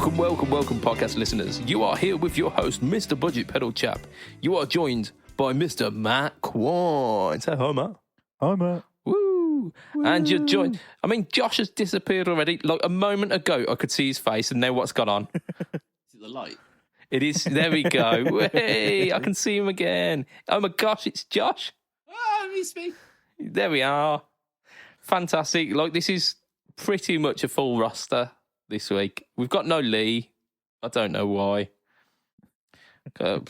Welcome, podcast listeners. You are here with your host, Mr. BudgetPedalChap. You are joined by Mr. Matt Quan. Say hi, Matt. Hi, Matt. Woo! And you're joined. I mean, Josh has disappeared already. Like a moment ago, I could see his face, and now what's gone on? Is it the light? It is. There we go. Hey, I can see him again. Oh my gosh, it's Josh. Oh, it's me. There we are. Fantastic. Like, this is pretty much a full roster this week. We've got no Lee. I don't know why. I'm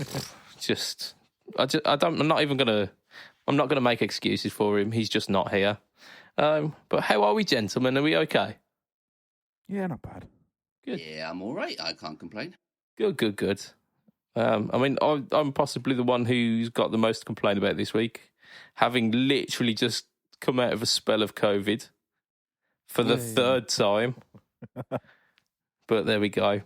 not gonna make excuses for him. He's just not here. But how are we, gentlemen? Are we okay? Yeah, not bad. Good. Yeah, I'm all right. I can't complain. Good. I mean, I'm possibly the one who's got the most to complain about this week, having literally just come out of a spell of COVID for the third time. But there we go.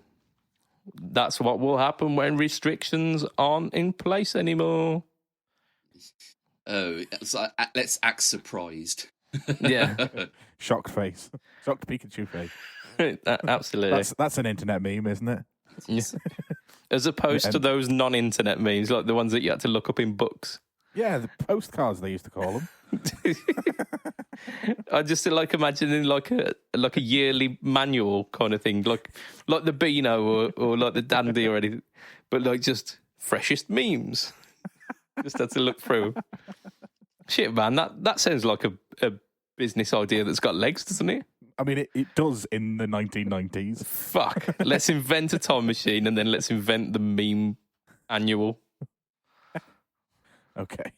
That's what will happen when restrictions aren't in place anymore. Oh, so let's act surprised. Yeah. Shocked face. Shocked Pikachu face. Absolutely. That's an internet meme, isn't it? Yeah. As opposed to those non-internet memes, like the ones that you had to look up in books. Yeah, the postcards they used to call them. I just like imagining like a yearly manual kind of thing, like the Beano or like the Dandy or anything, but like just freshest memes. Just had to look through. Shit, man, that sounds like a business idea that's got legs, doesn't it? I mean, it does in the 1990s. Fuck. Let's invent a time machine and then let's invent the meme annual. Okay.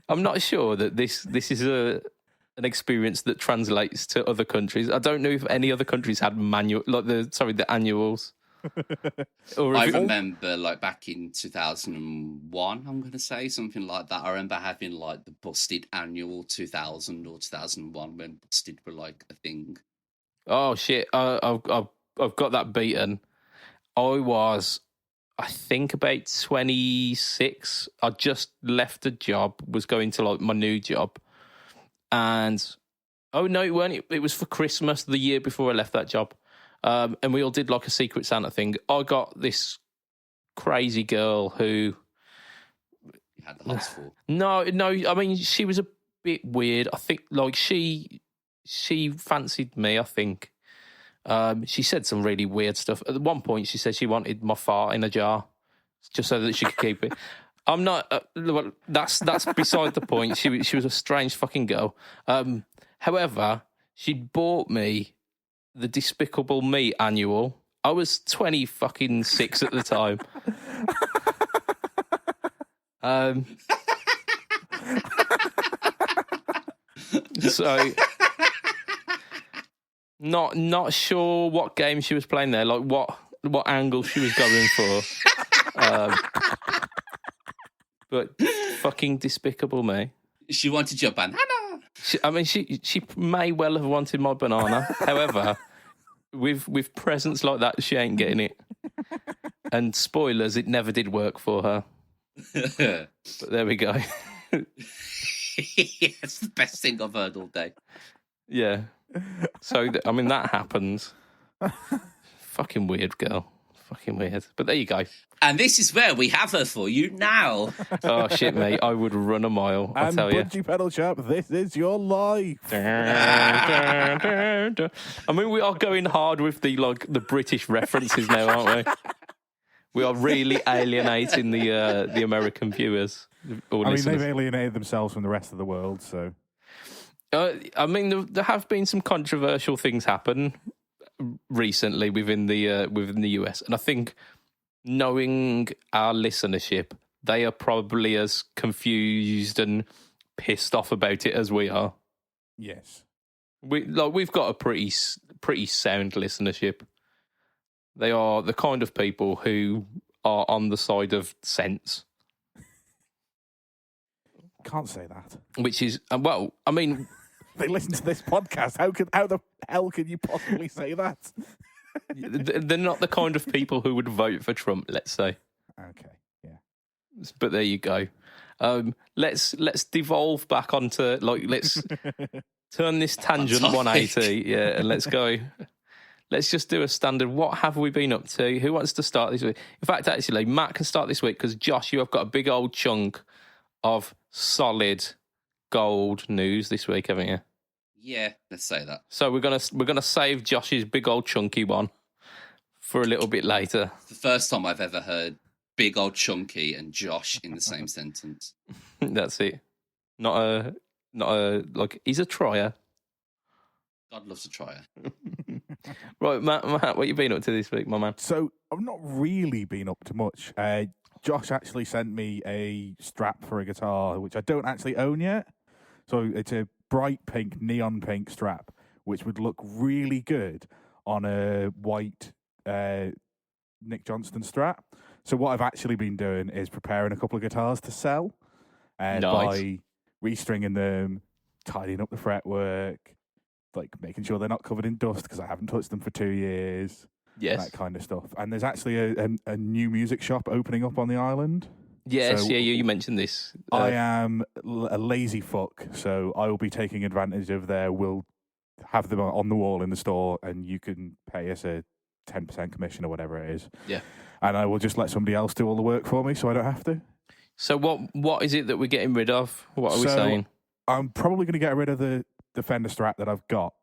I'm not sure that this is an experience that translates to other countries. I don't know if any other countries had the annuals. Or I remember, like back in 2001, I'm going to say something like that. I remember having like the Busted annual 2000 or 2001 when Busted were like a thing. Oh shit! I've got that beaten. I think about 26. I just left a job, was going to like my new job. And, oh no, it weren't. It was for Christmas the year before I left that job. And we all did like a Secret Santa thing. I got this crazy girl who... You had the hots for? No, I mean, she was a bit weird. I think like she fancied me, I think. She said some really weird stuff. At one point, she said she wanted my fart in a jar, just so that she could keep it. I'm not. That's beside the point. She was a strange fucking girl. However, she bought me the Despicable Me annual. I was 26 at the time. So. Not sure what game she was playing there, like what angle she was going for. But fucking Despicable Me. She wanted your banana. She may well have wanted my banana. However, with presents like that, she ain't getting it. And spoilers, it never did work for her. But there we go. It's the best thing I've heard all day. Yeah. So, that happens. Fucking weird girl. Fucking weird. But there you go. And this is where we have her for you now. Oh, shit, mate. I would run a mile, I tell you. BudgetPedalChap, this is your life. I mean, we are going hard with the British references now, aren't we? We are really alienating the American viewers. They've alienated themselves from the rest of the world, so... there have been some controversial things happen recently within the US, and I think, knowing our listenership, they are probably as confused and pissed off about it as we are. Yes, we've got a pretty sound listenership. They are the kind of people who are on the side of sense. Can't say that. Which is they listen to this podcast. How the hell can you possibly say that? They're not the kind of people who would vote for Trump, let's say. Okay, yeah. But there you go. Let's devolve back onto let's turn this tangent 180, yeah, and let's go let's just do a standard. What have we been up to? Who wants to start this week? In fact, actually, Matt can start this week because Josh, you have got a big old chunk of solid gold news this week, haven't you? Yeah, let's say that. So we're gonna save Josh's big old chunky one for a little bit later. It's the first time I've ever heard big old chunky and Josh in the same sentence. That's it. Not a like he's a trier. God loves a trier. Right, Matt, what you been up to this week, my man? So I've not really been up to much. Josh actually sent me a strap for a guitar, which I don't actually own yet. So it's a bright pink, neon pink strap, which would look really good on a white Nick Johnston Strat. So what I've actually been doing is preparing a couple of guitars to sell by restringing them, tidying up the fretwork, like making sure they're not covered in dust because I haven't touched them for 2 years. Yes. That kind of stuff. And there's actually a new music shop opening up on the island. Yes, So you mentioned this. I am a lazy fuck, so I will be taking advantage of we'll have them on the wall in the store and you can pay us a 10% commission or whatever it is. Yeah. And I will just let somebody else do all the work for me so I don't have to. So what is it that we're getting rid of? What are we saying? I'm probably going to get rid of the Fender Strat that I've got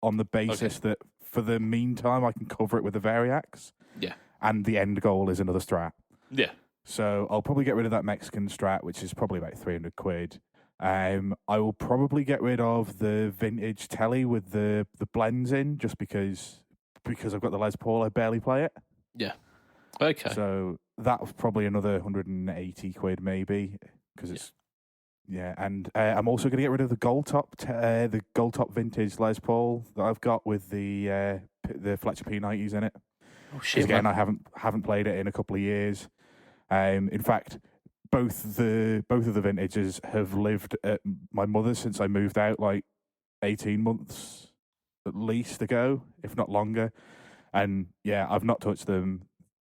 on the basis that for the meantime I can cover it with a Variax. Yeah. And the end goal is another Strat. Yeah. So I'll probably get rid of that Mexican Strat, which is probably about 300 quid. I will probably get rid of the vintage telly with the blends in, just because I've got the Les Paul, I barely play it. Yeah. Okay. So that was probably another 180 quid maybe, because it's and I'm also going to get rid of the gold top vintage Les Paul that I've got with the Fletcher P90s in it. Oh shit! Again, Man. I haven't played it in a couple of years. In fact, both of the vintages have lived at my mother's since I moved out, like 18 months at least ago, if not longer. And yeah, I've not touched them.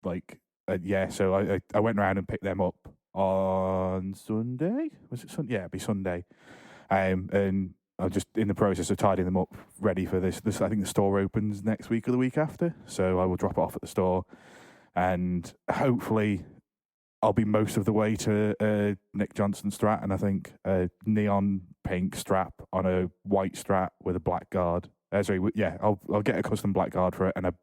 So I went around and picked them up on Sunday. Was it Sunday? Yeah, it'd be Sunday. And I'm just in the process of tidying them up, ready for this. I think the store opens next week or the week after, so I will drop it off at the store, and hopefully I'll be most of the way to Nick Johnston Strat, and I think a neon pink strap on a white Strat with a black guard. I'll get a custom black guard for it and a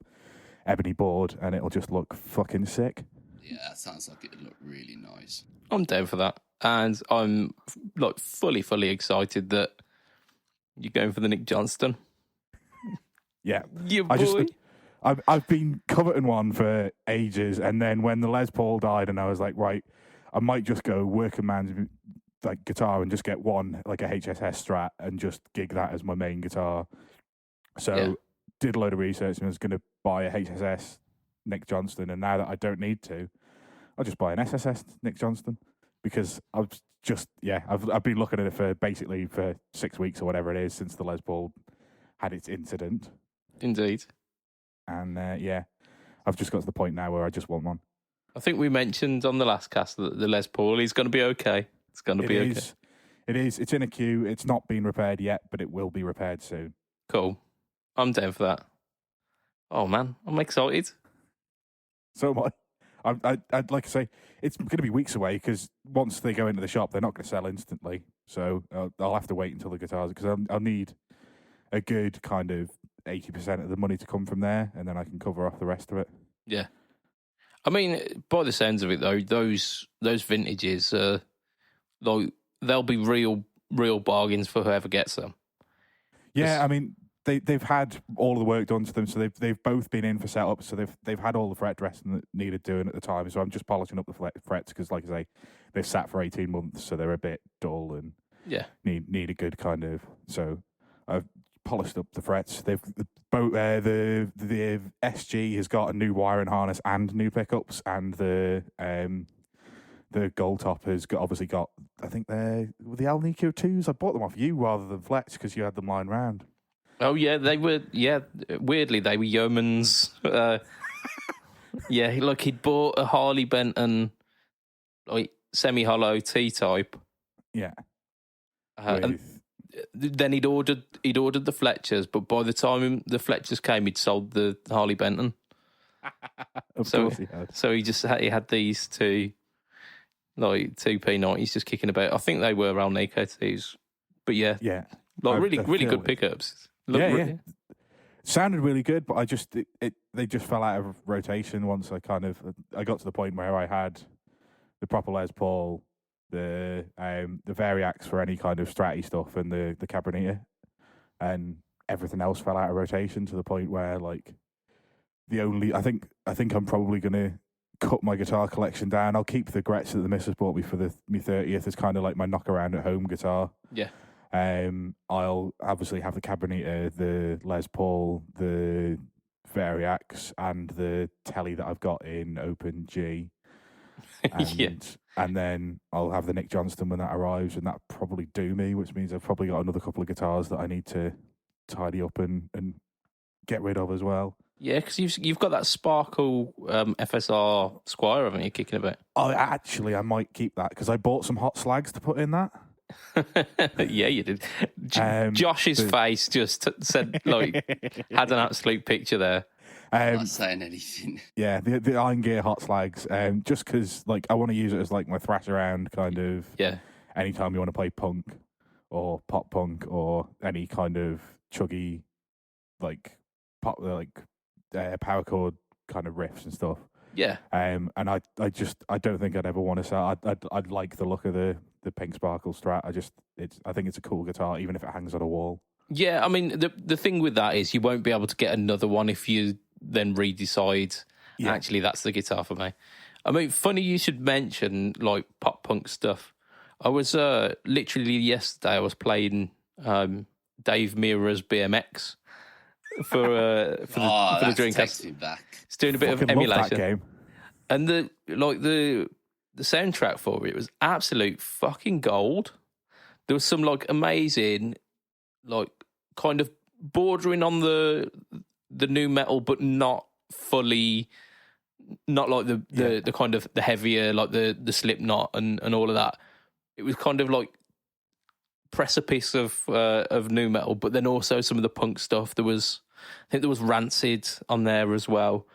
ebony board, and it'll just look fucking sick. Yeah, that sounds like it'd look really nice. I'm down for that, and I'm like fully excited that you're going for the Nick Johnston. Yeah, yeah, boy. I've been coveting one for ages, and then when the Les Paul died, and I was like, right, I might just go working man's like guitar and just get one like a HSS Strat and just gig that as my main guitar. So did a load of research and was going to buy a HSS Nick Johnston, and now that I don't need to, I'll just buy an SSS Nick Johnston, because I've been looking at it for 6 weeks or whatever it is since the Les Paul had its incident. Indeed. And I've just got to the point now where I just want one. I think we mentioned on the last cast that the Les Paul is going to be okay. It's going to be okay. It is. It's in a queue. It's not been repaired yet, but it will be repaired soon. Cool. I'm down for that. Oh man, I'm excited. So am I. I'd like to say it's going to be weeks away, because once they go into the shop, they're not going to sell instantly. So I'll have to wait until the guitars, because I'll need a good kind of 80% of the money to come from there, and then I can cover off the rest of it. Yeah. I mean, by the sounds of it, though, those vintages, like they'll be real bargains for whoever gets them. Yeah, I mean, they've had all of the work done to them, so they've both been in for setup, so they've had all the fret dressing that needed doing at the time. So I'm just polishing up the frets, because, like I say, they've sat for 18 months, so they're a bit dull and need a good kind of. So I've polished up the frets. The SG has got a new wiring harness and new pickups, and the Gold Top has obviously got, I think they're the Alnico 2s. I bought them off you rather than Fletch, because you had them lying around. Oh yeah, they were. Yeah, weirdly they were yeoman's. Look, he'd bought a Harley Benton, like semi-hollow T-type. Yeah. And then he'd ordered the Fletchers, but by the time the Fletchers came, he'd sold the Harley Benton. Of course he had. So he had these two, like two P90s just kicking about. I think they were Alnico 2s, but yeah, like really good pickups. Yeah. Sounded really good, but they just fell out of rotation once I got to the point where I had the proper Les Paul, the Variacs for any kind of stratty stuff, and the Cabronita, and everything else fell out of rotation to the point where like I think I'm probably gonna cut my guitar collection down. I'll keep the Gretsch that the missus bought me for my 30th as kind of like my knock around at home guitar. Yeah. I'll obviously have the Cabronita, the Les Paul, the Variacs, and the Telly that I've got in Open G. And then I'll have the Nick Johnston when that arrives, and that'll probably do me, which means I've probably got another couple of guitars that I need to tidy up and get rid of as well. Yeah, because you've got that Sparkle FSR Squire, haven't you, kicking about? I might keep that because I bought some hot slags to put in that. Yeah, you did. Josh's face just said, like, had an absolute picture there. Not saying anything. Yeah, the Iron Gear hot slags, just because like I want to use it as like my thrash around kind of. Yeah. Anytime you want to play punk or pop punk or any kind of chuggy like pop power chord kind of riffs and stuff. Yeah. And I don't think I'd ever want to sell. I'd like the look of the Pink Sparkle Strat. I think it's a cool guitar, even if it hangs on a wall. Yeah, I mean the thing with that is you won't be able to get another one if you then redecide. Yeah. Actually, that's the guitar for me. I mean, funny you should mention like pop punk stuff. I was literally yesterday. I was playing Dave Mirra's BMX for the Dreamcast. It's doing a bit of emulation. That game. And the soundtrack for it was absolute fucking gold. There was some like amazing, like kind of bordering on the new metal, but not fully, not like the kind of the heavier, like the Slipknot and all of that. It was kind of like precipice of new metal, but then also some of the punk stuff. I think there was Rancid on there as well,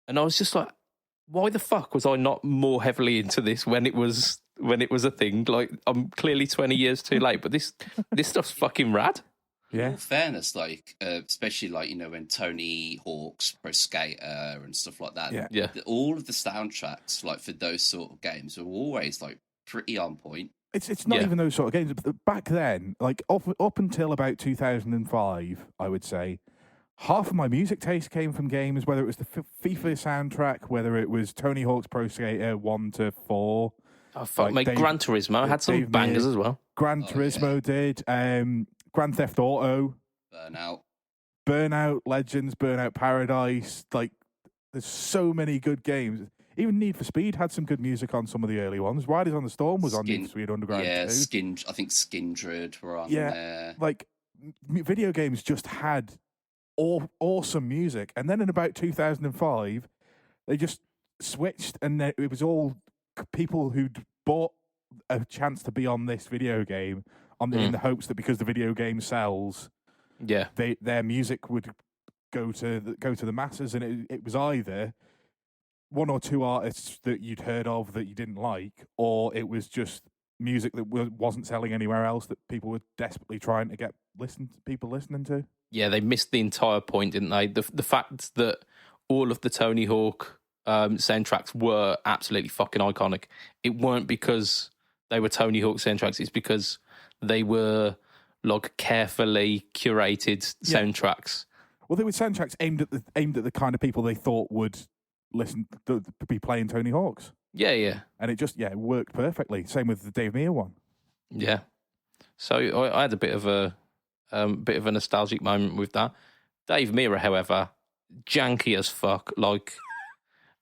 and I was just like, why the fuck was I not more heavily into this when it was a thing? Like, I'm clearly 20 years too late, but this stuff's fucking rad. Yeah. In all fairness, like especially like when Tony Hawk's Pro Skater and stuff like that. Yeah. All of the soundtracks like for those sort of games are always like pretty on point. It's not even those sort of games. Back then, like up until about 2005, I would say, half of my music taste came from games, whether it was the FIFA soundtrack, whether it was Tony Hawk's Pro Skater 1 to 4. Oh, fuck, mate. Gran Turismo had some bangers as well. Gran Turismo did. Grand Theft Auto. Burnout Legends, Burnout Paradise. Like, there's so many good games. Even Need for Speed had some good music on some of the early ones. Riders on the Storm was on Need for Speed Underground too. I think Skindred were on there. Like, video games just had awesome music. And then in about 2005, they just switched, and it was all people who'd bought a chance to be on this video game in the hopes that because the video game sells, their music would go to the masses, and it was either one or two artists that you'd heard of that you didn't like, or it was just music that wasn't selling anywhere else that people were desperately trying to get people listening to. Yeah, they missed the entire point, didn't they? The fact that all of the Tony Hawk soundtracks were absolutely fucking iconic. It weren't because they were Tony Hawk soundtracks. It's because they were like carefully curated soundtracks. Well, they were soundtracks aimed at the kind of people they thought would be playing Tony Hawks. Yeah. And it just it worked perfectly. Same with the Dave Mirra one. Yeah. So I had a bit of a nostalgic moment with that. Dave Mirra, however, janky as fuck. Like,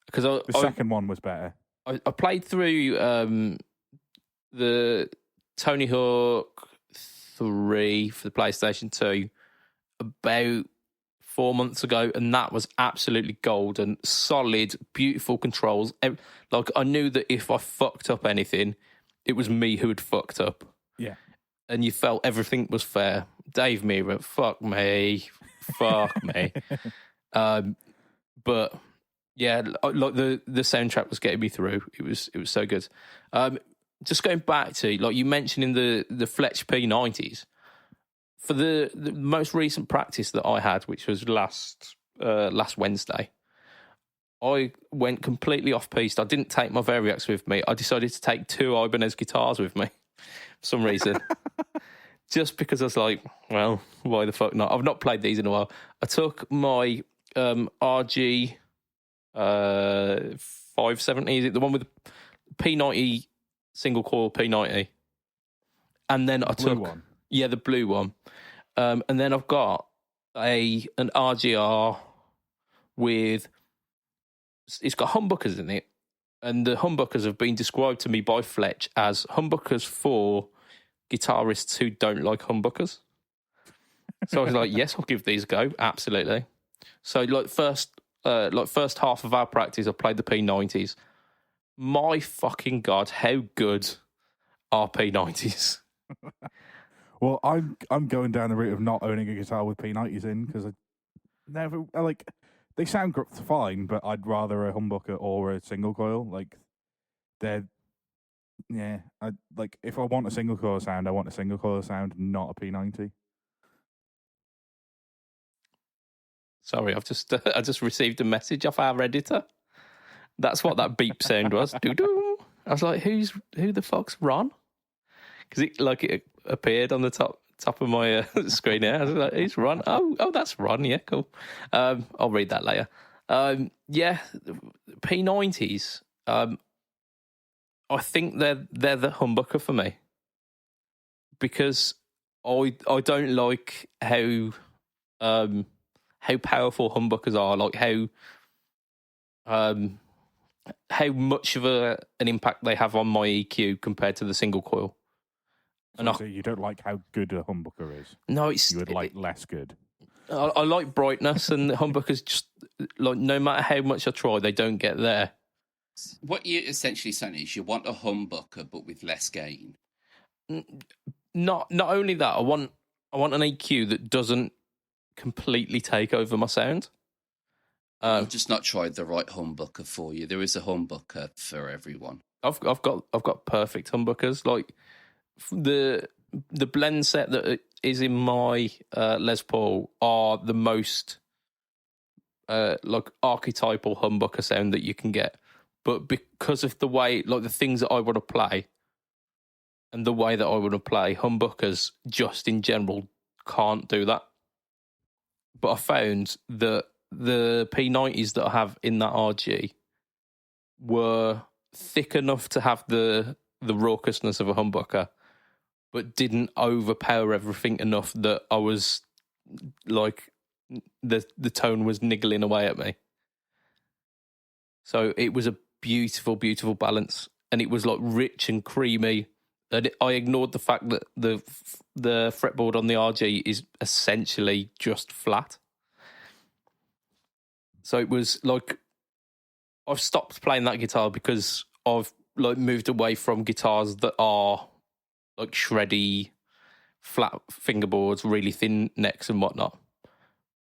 because the second one was better. I played through the Tony Hawk 3 for the PlayStation 2 about 4 months ago, and that was absolutely golden, solid, beautiful controls. Like, I knew that if I fucked up anything, it was me who had fucked up. Yeah. and you felt everything was fair. Dave Mirra, fuck me. But yeah, like the soundtrack was getting me through. It was so good. Just going back to, like you mentioned in the Fletch P90s, for the most recent practice that I had, which was last Wednesday, I went completely off piste. I didn't take my Variax with me. I decided to take 2 Ibanez guitars with me for some reason. Just because I was like, well, why the fuck not? I've not played these in a while. I took my RG 570, is it the one with the P90 single coil P90? And then I took one. Yeah, the blue one. And then I've got an RGR with, it's got humbuckers in it, and the humbuckers have been described to me by Fletch as humbuckers for guitarists who don't like humbuckers. So I was like, yes, I'll give these a go, absolutely. So first half of our practice, I played the P90s. My fucking God, how good are P90s? Well, I'm going down the route of not owning a guitar with P90s in, because they sound fine, but I'd rather a humbucker or a single coil. Like if I want a single coil sound, I want a single coil sound, not a P90. Sorry, I just received a message off our editor. That's what that beep sound was. Doo-doo. I was like, who the fuck's Ron? Because it appeared on the top of my screen here. I was like, who's Ron? Oh, that's Ron. Yeah, cool. I'll read that later. P90s. I think they're the humbucker for me, because I don't like how powerful humbuckers are, like how much of an impact they have on my EQ compared to the single coil. So you don't like how good a humbucker is? No, you would like less good. I like brightness, and the humbuckers just, like, no matter how much I try, they don't get there. What you're essentially saying is you want a humbucker but with less gain. Not only that, I want an EQ that doesn't completely take over my sound. I've just not tried the right humbucker for you. There is a humbucker for everyone. I've got perfect humbuckers. Like the blend set that is in my Les Paul are the most like archetypal humbucker sound that you can get. But because of the way, like the things that I want to play and the way that I want to play, humbuckers just in general can't do that. But I found that the P90s that I have in that RG were thick enough to have the raucousness of a humbucker, but didn't overpower everything enough that I was like the tone was niggling away at me. So it was a beautiful, beautiful balance, and it was like rich and creamy. And I ignored the fact that the fretboard on the RG is essentially just flat. So it was like I've stopped playing that guitar because I've like moved away from guitars that are like shreddy, flat fingerboards, really thin necks and whatnot.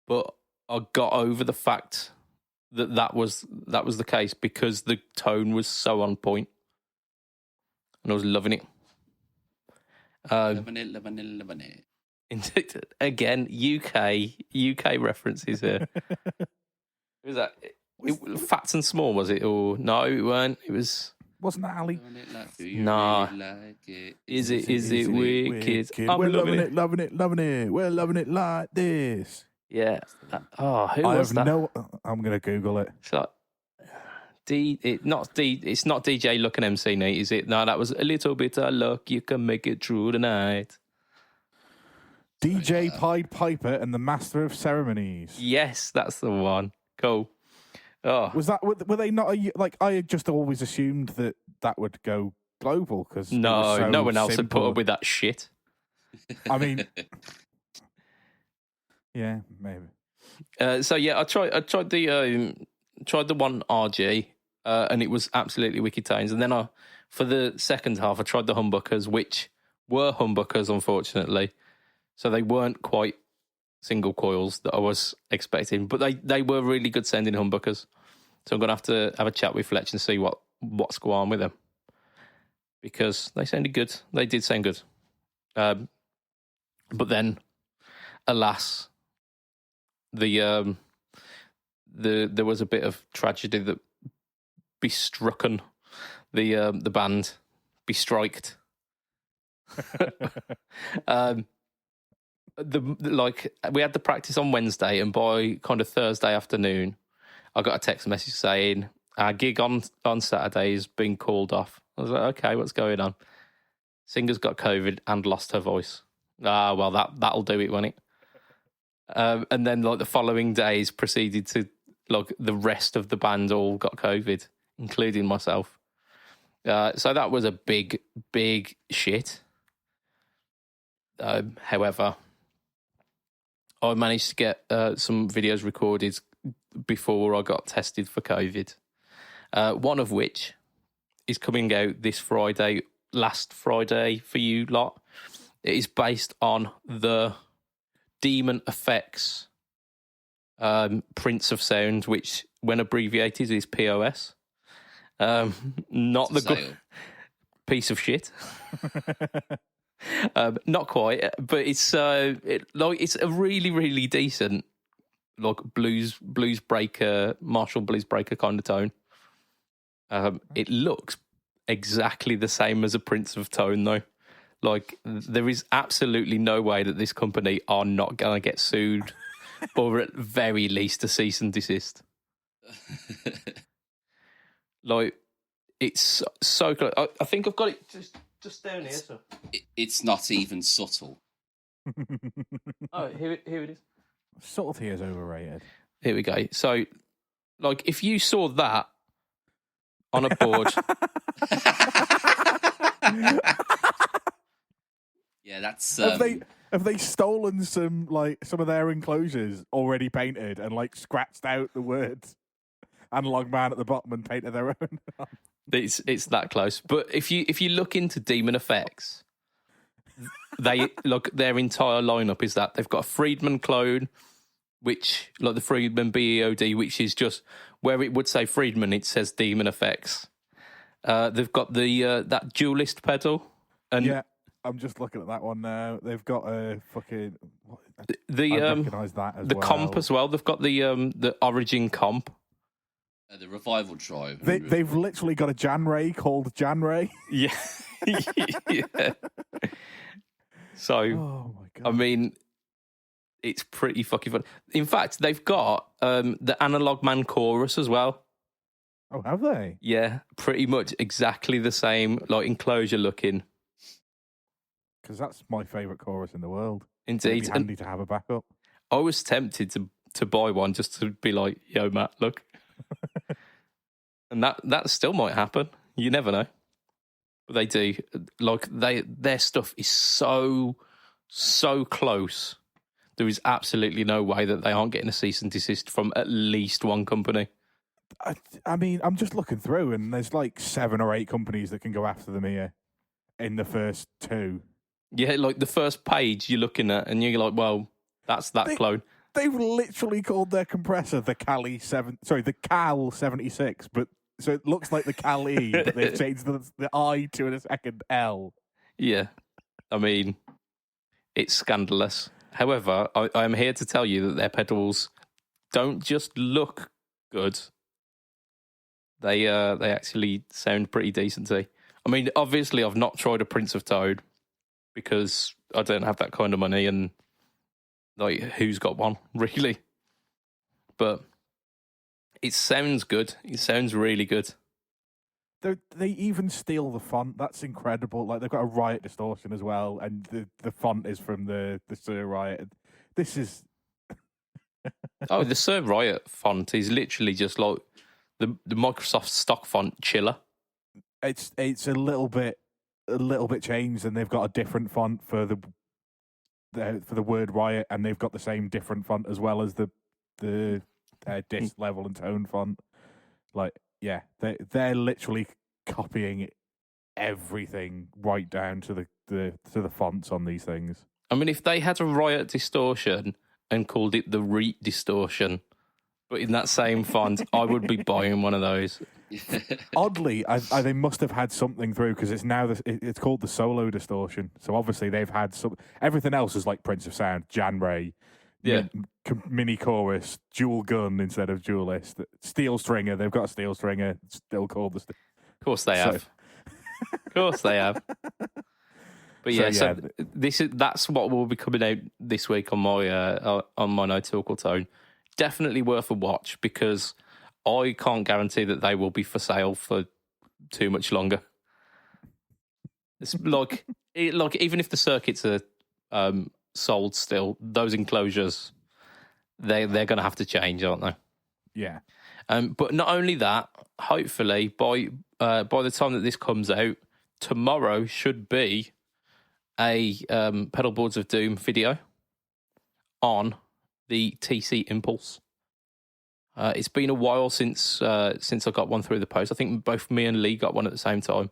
But I got over the fact that was the case because the tone was so on point, and I was loving it. Loving it. Again, UK references here. Who was that? Fats and Small, was it? Or no, it weren't. It was. Wasn't that Ali? Nah. Really like it? Is it wicked? We're loving it. We're loving it like this. Yeah. Who was that? I'm going to Google it. It's like it's not DJ Luck and MC Nate, is it? No, that was A Little Bit of Luck. You can make it through the night. DJ Pied Piper and the Master of Ceremonies. Yes, that's the one. Cool. Oh, was that? Were they not? I just always assumed that would go global because no one else had put up with that shit. I mean, yeah, maybe. So yeah, I tried the one RG, and it was absolutely wicked tones. And then for the second half, I tried the humbuckers, which were humbuckers, unfortunately. So they weren't quite single coils that I was expecting, but they were really good sounding humbuckers. So I'm going to have a chat with Fletch and see what's going on with them. Because they sounded good. They did sound good. But then, alas, there was a bit of tragedy that bestrucken the band, bestriked. We had the practice on Wednesday, and by kind of Thursday afternoon, I got a text message saying our gig on Saturday has been called off. I was like, okay, what's going on? Singer's got COVID and lost her voice. Ah, well, that'll do it, won't it? And then, like, the following days proceeded to, like, the rest of the band all got COVID, including myself. So that was a big, big shit. However, I managed to get some videos recorded before I got tested for COVID. One of which is coming out this Friday, last Friday for you lot. It is based on the Demon Effects Prince of Sound, which, when abbreviated, is POS. Not the good piece of shit. Not quite, but it's it's a really, really decent, like, blues breaker, Marshall blues breaker kind of tone. It looks exactly the same as a Prince of Tone, though. Like, there is absolutely no way that this company are not going to get sued, or at very least a cease and desist. Like, it's so close. I think I've got it just down here. So it's not even subtle. Oh, here it is. Subtlety is overrated. Here we go. So, like, if you saw that on a board. Yeah, that's. Have they stolen some of their enclosures already painted and, like, scratched out the words "Analog Man" at the bottom and painted their own? It's that close. But if you look into Demon Effects, they look, their entire lineup is that they've got a Friedman clone, which, like, the Friedman BEOD, which is just where it would say Friedman, it says Demon Effects. They've got the that dualist pedal, and yeah, I'm just looking at that one now. They've got a fucking I recognise that as the well. comp as well. They've got the Origin comp. The Revival Drive. They've literally got a Jan Ray called Jan Ray. Yeah. Yeah. So, oh my God. I mean, it's pretty fucking fun. In fact, they've got the Analog Man chorus as well. Oh, have they? Yeah, pretty much exactly the same, like, enclosure looking. Because that's my favourite chorus in the world. Indeed. It'd be handy to have a backup. I was tempted to buy one just to be like, yo, Matt, look. And that still might happen. You never know. But they do. Like, their stuff is so close. There is absolutely no way that they aren't getting a cease and desist from at least one company. I mean, I'm just looking through, and there's like 7 or 8 companies that can go after them here in the first 2. Yeah, like the first page you're looking at, and you're like, well, that's that clone. They've literally called their compressor the the Cal 76, but so it looks like the Cal E, but they've changed the I to a second L. Yeah, I mean, it's scandalous. However, I am here to tell you that their pedals don't just look good; they actually sound pretty decent too. I mean, obviously, I've not tried a Prince of Toad because I don't have that kind of money, and, like, who's got one, really? But it sounds good. It sounds really good. They even steal the font. That's incredible. Like, they've got a Riot distortion as well, and the font is from the Sir Riot. This is Oh, the Sir Riot font is literally just like the Microsoft stock font chiller. It's a little bit changed, and they've got a different font for the word Riot, and they've got the same different font as well as the disk level and tone font. Like, yeah, they're literally copying it everything right down to the fonts on these things. I mean, if they had a Riot Distortion and called it the Reet Distortion, but in that same font, I would be buying one of those. Oddly, they must have had something through, because it's now it's called the Solo Distortion. So obviously they've had some. Everything else is like Prince of Sound, Jan Ray, Yeah. mini chorus, dual gun instead of dualist, steel stringer. They've got a steel stringer, still called the. Of course they have. Of course they have. But yeah, so that's what will be coming out this week on my No Talk or Tone. Definitely worth a watch, because I can't guarantee that they will be for sale for too much longer. It's like even if the circuits are sold still, those enclosures they're going to have to change, aren't they? Yeah. But not only that, hopefully by the time that this comes out, tomorrow should be a Pedalboards of Doom video on the TC Impulse. It's been a while since I got one through the post. I think both me and Lee got one at the same time.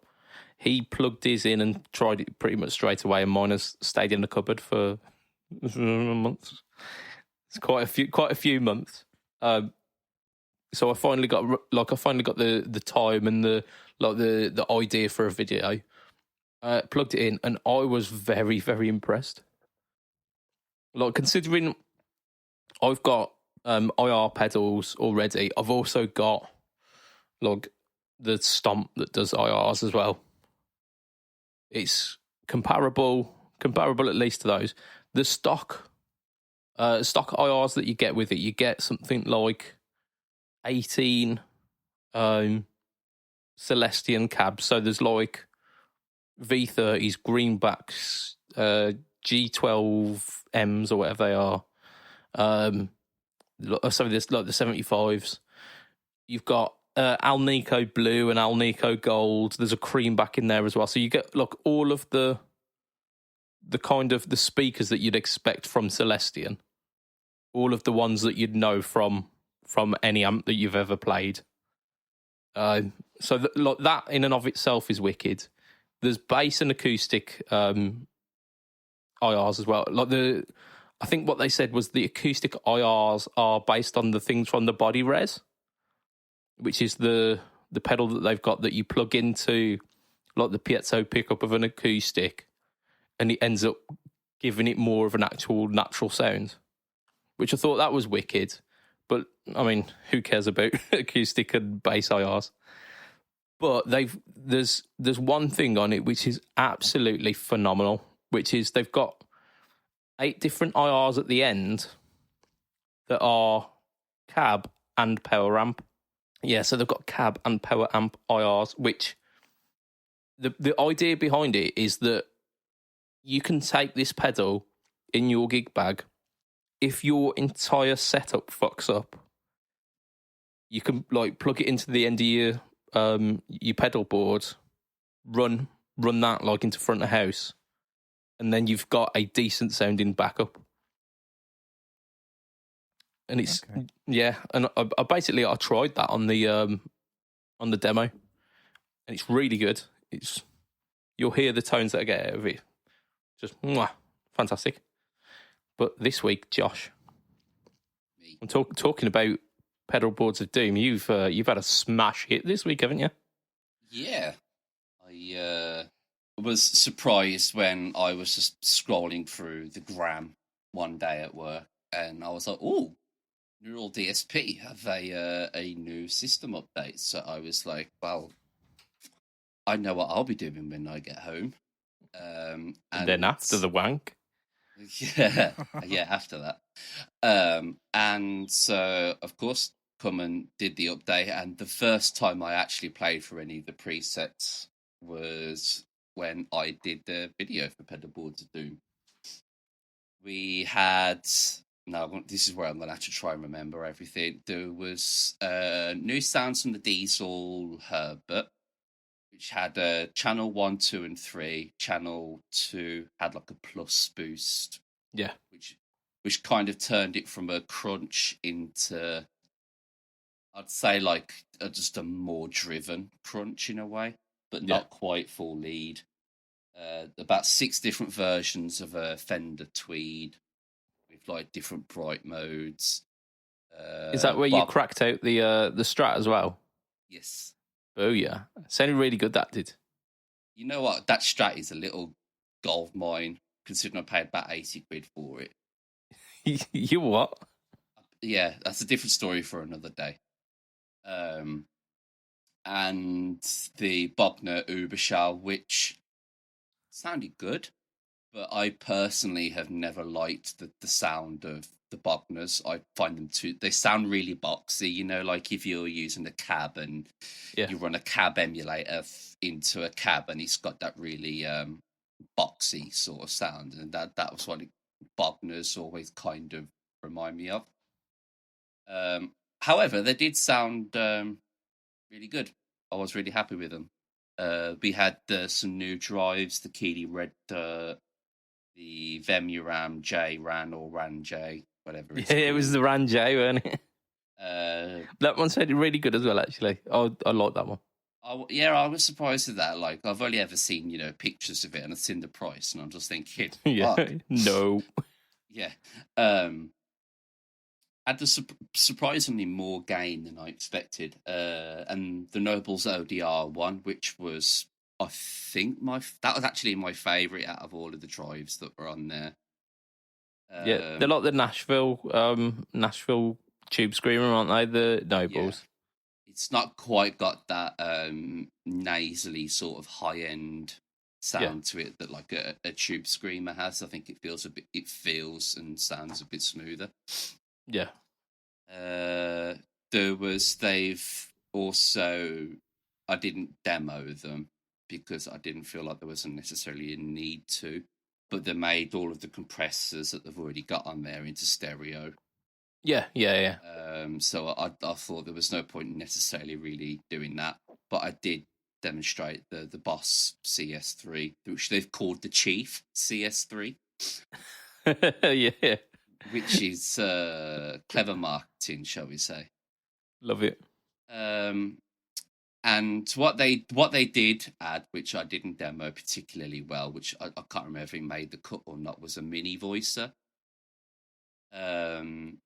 He plugged his in and tried it pretty much straight away, and mine has stayed in the cupboard for months. It's quite a few months. So I finally got the time and the idea for a video. Plugged it in, and I was very, very impressed. Like, considering I've got IR pedals already, I've also got like the Stomp that does IRs as well. It's comparable at least to those. The stock IRs that you get with it, you get something like 18 Celestian cabs. So there's like V30s, greenbacks, G12Ms or whatever they are. So there's like the 75s. You've got Alnico Blue and Alnico Gold. There's a cream back in there as well. So you get like all of the kind of the speakers that you'd expect from Celestian. All of the ones that you'd know from any amp that you've ever played. So like that in and of itself is wicked. There's bass and acoustic IRs as well. Like I think what they said was the acoustic IRs are based on the things from the Body Res, which is the pedal that they've got that you plug into like the piezo pickup of an acoustic, and it ends up giving it more of an actual natural sound, which I thought that was wicked. But I mean, who cares about acoustic and bass IRs? But there's one thing on it which is absolutely phenomenal, which is they've got 8 different IRs at the end that are cab and power amp. Yeah, so they've got cab and power amp IRs, which the idea behind it is that you can take this pedal in your gig bag. If your entire setup fucks up, you can like plug it into the end of your pedal board, run that like into front of house, and then you've got a decent sounding backup. And it's yeah, and I tried that on the demo, and it's really good. You'll hear the tones that I get out of it, just fantastic. But this week, Josh, I'm talking about pedal boards of doom. You've had a smash hit this week, haven't you? Yeah, I was surprised when I was just scrolling through the gram one day at work, and I was like, "Oh, Neural DSP have a new system update." So I was like, "Well, I know what I'll be doing when I get home." And then after the wank. Yeah, after that. And so, of course, come and did the update. And the first time I actually played for any of the presets was when I did the video for Pedalboards of Doom. We had... Now, this is where I'm going to have to try and remember everything. There was new sounds from the Diesel Herbert, which had channel 1, 2, and 3. Channel 2 had like a plus boost. Yeah. Which kind of turned it from a crunch into, I'd say, like just a more driven crunch in a way. but not quite full lead. About 6 different versions of a Fender Tweed with like different bright modes. Is that where you cracked out the Strat as well? Yes. Oh yeah, sounded really good. That did. You know what? That Strat is a little gold mine, considering I paid about 80 quid for it. You what? Yeah, that's a different story for another day. And the Bogner Uberschall, which sounded good, but I personally have never liked the sound of the Bogners. I find them they sound really boxy, you know, like if you're using a cab and you run a cab emulator into a cab and it's got that really boxy sort of sound, and that was what Bogners always kind of remind me of. However, they did sound really good. I was really happy with them. We had some new drives, the Keeley Red Dirt, the Vemuram J Ran or Ran J, whatever it's called. It was the Ran J, wasn't it? That one sounded really good as well, actually. I like that one. I was surprised at that. Like, I've only ever seen, pictures of it and I've seen the price, and I'm just thinking, no. Yeah. Had surprisingly more gain than I expected. And the Nobles ODR one, which was, I think, that was actually my favourite out of all of the drives that were on there. They're like the Nashville Tube Screamer, aren't they? The Nobles. Yeah. It's not quite got that nasally sort of high-end sound to it that like a Tube Screamer has. I think it feels and sounds a bit smoother. Yeah. They've also, I didn't demo them because I didn't feel like there wasn't necessarily a need to, but they made all of the compressors that they've already got on there into stereo. Yeah. So I thought there was no point necessarily really doing that, but I did demonstrate the Boss CS3, which they've called the Chief CS3. Yeah. Which is clever marketing, shall we say? Love it. And what they did add, which I didn't demo particularly well, which I can't remember if it made the cut or not, was a mini voicer. And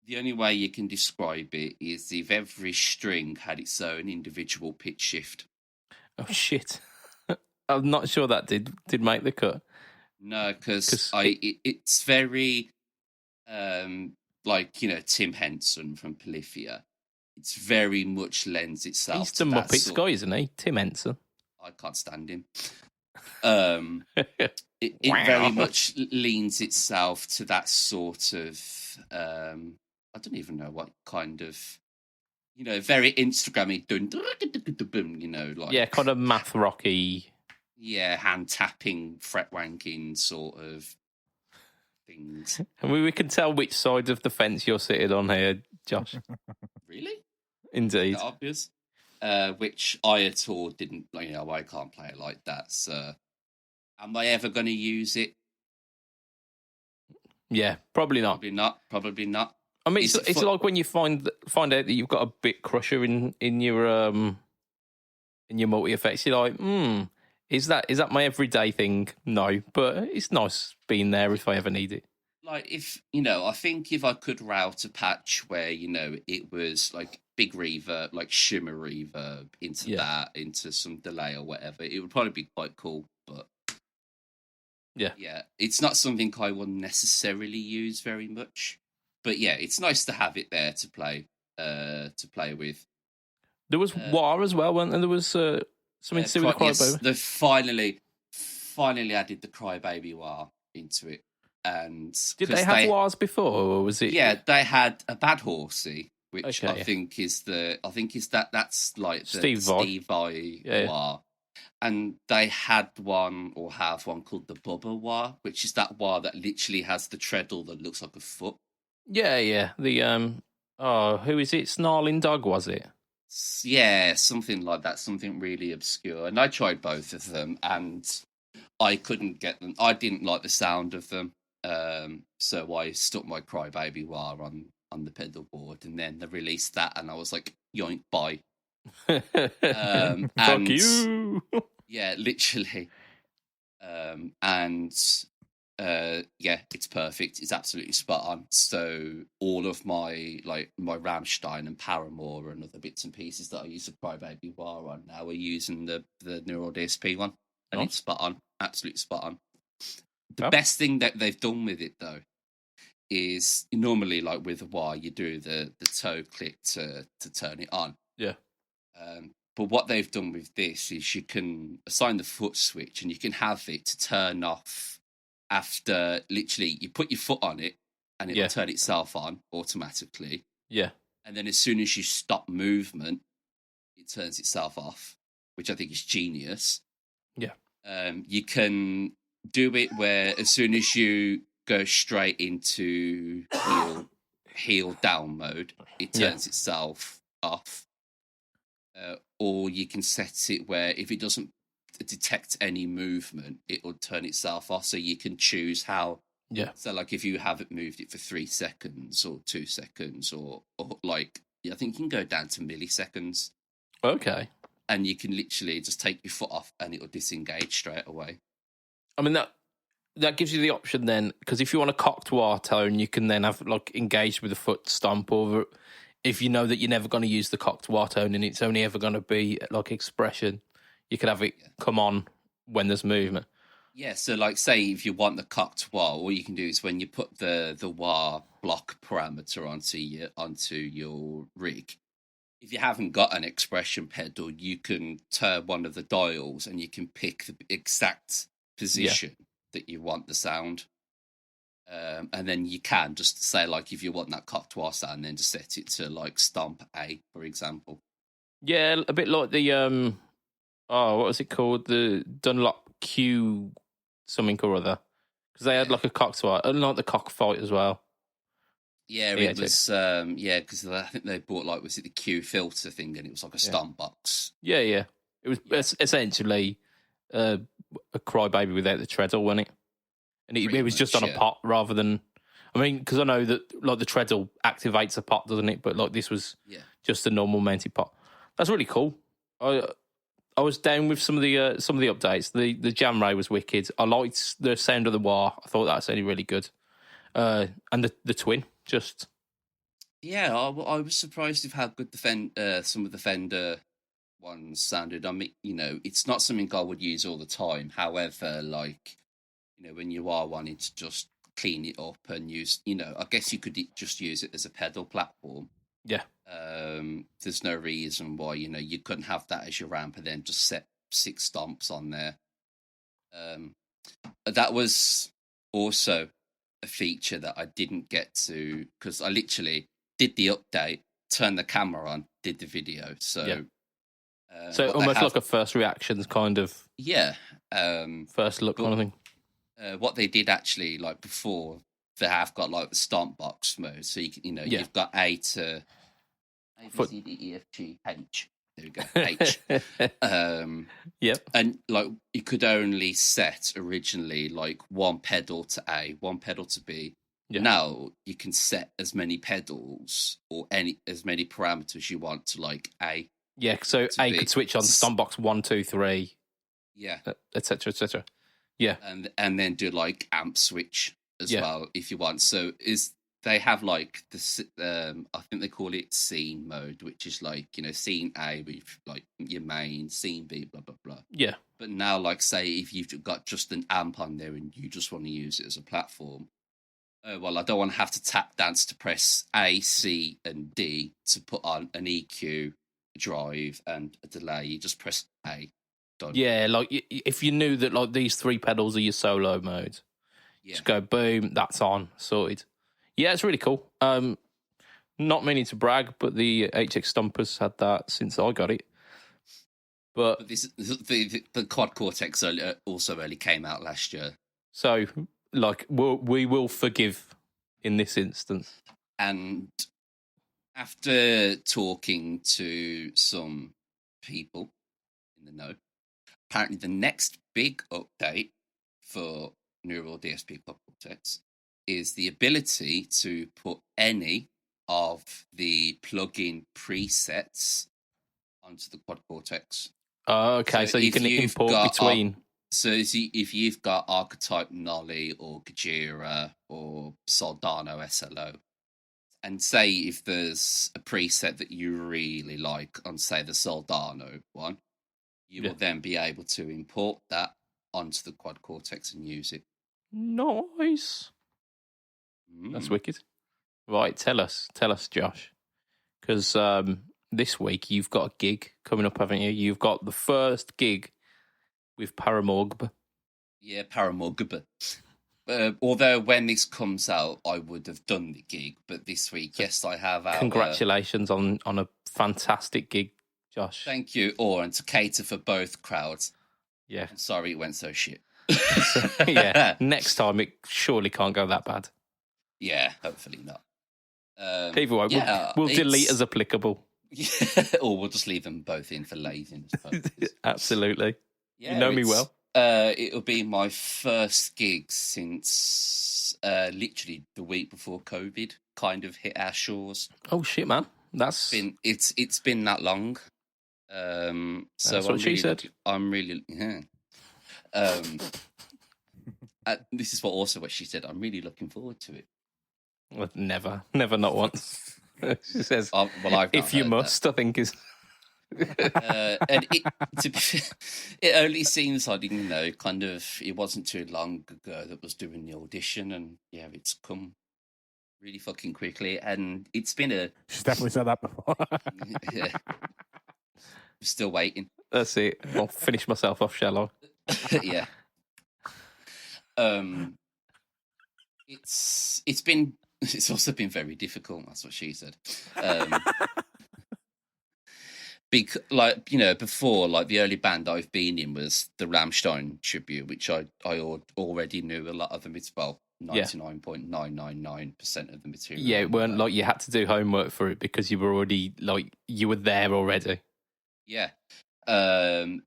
the only way you can describe it is if every string had its own individual pitch shift. Oh shit! I'm not sure that did make the cut. No, because it's very like Tim Henson from Polyphia. It's very much lends itself. He's the Muppets guy, isn't he? Tim Henson. I can't stand him. It very much leans itself to that sort of I don't even know what kind of very Instagrammy like kind of math rocky. Yeah, hand tapping, fret wanking sort of things. And we can tell which side of the fence you're sitting on here, Josh. Really? Indeed. Obvious. Which I at all didn't, I can't play it like that. So, am I ever going to use it? Yeah, probably not. Probably not. I mean, it's like when you find out that you've got a bit crusher in your multi effects. You're like, Is that my everyday thing? No, but it's nice being there if I ever need it. Like if I think if I could route a patch where it was like big reverb, like shimmer reverb into that, into some delay or whatever, it would probably be quite cool. But yeah, it's not something I will necessarily use very much. But yeah, it's nice to have it there to play with. There was War as well, wasn't there? There was something to do with the Crybaby. Yes, they finally added the Crybaby War into it. And did they have Wars before, or was it? Yeah, they had a Bad Horsey, which I think is that's like the Steve Vai War. And they had one or have one called the Bubba War, which is that war that literally has the treadle that looks like a foot. Yeah. The who is it? Snarling Dog, was it? Yeah, something like that, something really obscure. And I tried both of them, and I couldn't get them. I didn't like the sound of them, so I stuck my Crybaby War on the pedal board, and then they released that, and I was like, yoink, bye. Fuck and you. yeah, literally. And yeah, it's perfect. It's absolutely spot on. So all of my my Rammstein and Paramore and other bits and pieces that I use the Crybaby War on now are using the Neural DSP one, and Nice. it's spot on, absolutely spot on. The Yep. best thing that they've done with it though is normally like with a wire you do the toe click to turn it on. Yeah. But what they've done with this is you can assign the foot switch and you can have it to turn off after literally you put your foot on it and it'll turn itself on automatically. Yeah. And then as soon as you stop movement, it turns itself off, which I think is genius. Yeah. You can do it where as soon as you go straight into heel down mode, it turns itself off. Or you can set it where if it doesn't detect any movement, it will turn itself off. So you can choose how. Yeah. So like if you haven't moved it for 3 seconds or 2 seconds or like I think you can go down to milliseconds. Okay. And you can literally just take your foot off and it will disengage straight away. I mean that gives you the option then, because if you want a cocked wah tone, you can then have like engaged with a foot stomp over. If you know that you're never going to use the cocked wah tone and it's only ever going to be like expression, you could have it come on when there's movement. Yeah, so like say if you want the cocked wah, all you can do is when you put the wah block parameter onto your rig, if you haven't got an expression pedal, you can turn one of the dials and you can pick the exact position that you want the sound. And then you can just say, like, if you want that cocked wah sound, then just set it to, like, stomp A, for example. Yeah, a bit like the, what was it called? The Dunlop Q something or other. Because they had, like, a cockfight, like the cockfight as well. Yeah, it was, because I think they bought, like, was it the Q filter thing, and it was like a stomp box. Yeah. It was essentially a crybaby without the treadle, wasn't it? And it was just on a pot rather than... I mean, because I know that like the treadle activates a pot, doesn't it? But like this was just a normal mounted pot. That's really cool. I was down with some of the updates. The jam ray was wicked. I liked the sound of the wah. I thought that sounded really good. And the twin just... Yeah, I was surprised with how good some of the Fender ones sounded. I mean, it's not something I would use all the time. However, like... when you are wanting to just clean it up and use, I guess you could just use it as a pedal platform. Yeah. There's no reason why, you couldn't have that as your ramp and then just set 6 stomps on there. That was also a feature that I didn't get to because I literally did the update, turned the camera on, did the video. So, so almost like a first reactions kind of. Yeah. First look kind of thing. What they did actually, like before, they have got like the stomp box mode. So you can, you've got A to A, B, C, D, E, F, G, H. There we go, H. Yep. And like you could only set originally like one pedal to A, one pedal to B. Yeah. Now you can set as many pedals or as many parameters you want to like A. Yeah, so A could switch on stomp box 1, 2, 3. Yeah, etc. etc. Yeah, and then do like amp switch as well if you want. So they have like the I think they call it scene mode, which is like scene A with like your main, scene B, blah blah blah. Yeah. But now, like say if you've got just an amp on there and you just want to use it as a platform, well, I don't want to have to tap dance to press A, C, and D to put on an EQ, drive, and a delay. You just press A. Done. Yeah, like if you knew that like these 3 pedals are your solo mode, just go boom, that's on, sorted. Yeah, it's really cool. Not meaning to brag, but the HX Stompers had that since I got it. But the Quad Cortex also only came out last year. So, like, we will forgive in this instance. And after talking to some people in the know, apparently the next big update for Neural DSP Quad Cortex is the ability to put any of the plugin presets onto the quad cortex. Okay, so you can import between. So if you've got archetype Nolly or Gajira or Soldano SLO, and say if there's a preset that you really like on, say, the Soldano one, you will then be able to import that onto the quad cortex and use it. Nice. That's wicked. Right, tell us, Josh, because this week you've got a gig coming up, haven't you? You've got the first gig with Paramorgb. Yeah, Paramorgb. Although when this comes out, I would have done the gig, but this week, yes, I have. Congratulations on a fantastic gig, Josh. Thank you, and to cater for both crowds. Yeah, I'm sorry it went so shit. Yeah, next time it surely can't go that bad. Yeah, hopefully not. Either way, we'll delete as applicable. Yeah, or we'll just leave them both in for laziness purposes. Absolutely. Yeah, you know me well. It'll be my first gig since literally the week before COVID kind of hit our shores. Oh shit, man! It's been that long. So that's what she said. I'm really this is what she said. I'm really looking forward to it. Well, never, not once. She says, if you must, that. I think is. And it only seems like, kind of, it wasn't too long ago that was doing the audition, and it's come really fucking quickly, and it's been She's definitely said that before. Yeah. I'm still waiting. That's it. I'll finish myself off, shall I? Yeah. It's also been very difficult. That's what she said. Before, the early band I've been in was the Rammstein tribute, which I already knew a lot of them. It's 99.999% of the material. Yeah, it weren't like you had to do homework for it because you were already you were there already. Yeah, and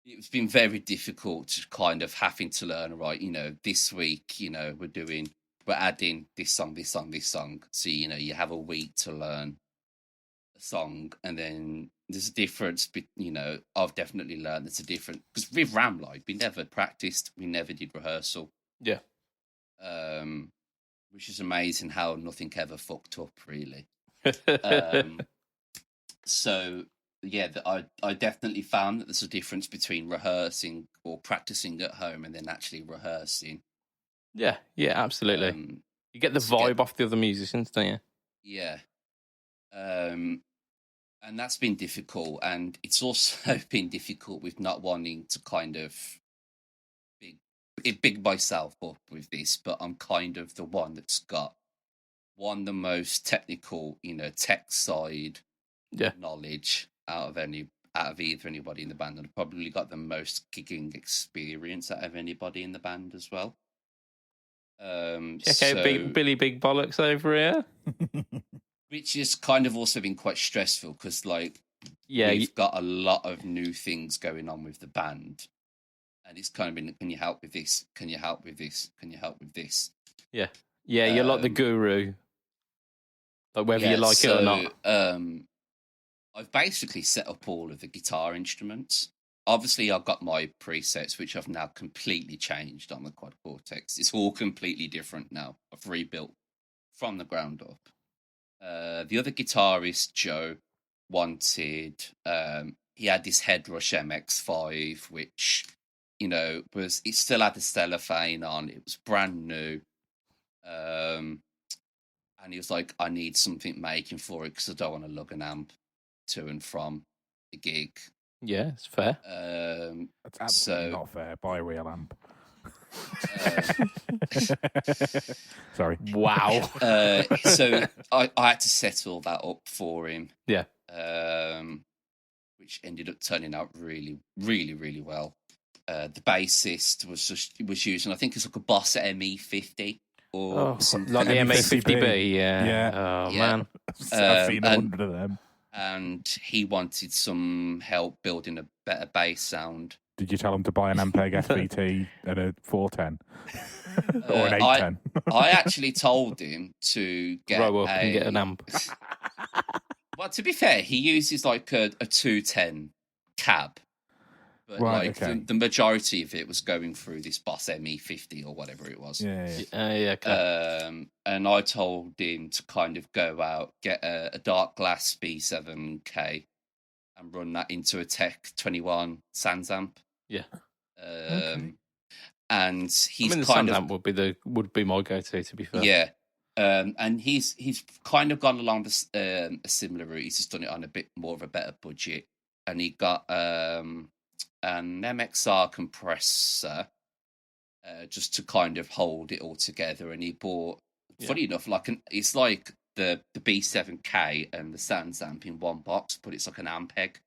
it's been very difficult to kind of having to learn. Right, this week, we're adding this song. So you have a week to learn a song, and then there's a difference. I've definitely learned there's a difference because with Ramlight, we never practiced, we never did rehearsal. Yeah, which is amazing how nothing ever fucked up, really. So yeah, I definitely found that there's a difference between rehearsing or practicing at home and then actually rehearsing. Yeah, absolutely. You get the vibe off the other musicians, don't you? Yeah. And that's been difficult, and it's also been difficult with not wanting to kind of big myself up with this, but I'm kind of the one that's got the most technical, tech side knowledge out of either anybody in the band, and I've probably got the most gigging experience out of anybody in the band as well. Check out Billy Big Bollocks over here. Which has kind of also been quite stressful because, we've got a lot of new things going on with the band, and it's kind of been, can you help with this? Can you help with this? Can you help with this? Yeah, you're like the guru, whether you like it or not. I've basically set up all of the guitar instruments. Obviously, I've got my presets, which I've now completely changed on the Quad Cortex. It's all completely different now. I've rebuilt from the ground up. The other guitarist, Joe, wanted... he had this Headrush MX5, which, it still had the cellophane on. It was brand new. And he was like, I need something making for it because I don't want to lug an amp to and from the gig. Yeah, it's fair. That's absolutely not fair. Buy a real amp. Sorry. Wow. So I had to set all that up for him. Yeah. Which ended up turning out really, really, really well. The bassist was using, I think it's like a Boss ME50 or something. Like the ME50B, yeah. Oh, man. I've seen 100 of them. And he wanted some help building a better bass sound. Did you tell him to buy an Ampeg FVT and a 410? Or an 810? I actually told him to get grow up and get an amp. Well, to be fair, he uses like a 210 cab, but Right, like okay. the majority of it was going through this Boss ME50 or whatever it was. Yeah. Yeah, okay. And I told him to kind of go out, get a dark glass B7K and run that into a Tech 21 Sans amp. Yeah. Okay. And he's the kind Sans of amp would be my go-to, to be fair. yeah. And he's kind of gone along this a similar route. He's just done it on a bit more of a better budget, and he got an MXR compressor just to kind of hold it all together. And he bought, funny enough, it's like the B7K and the Sans amp in one box, but it's like an Ampeg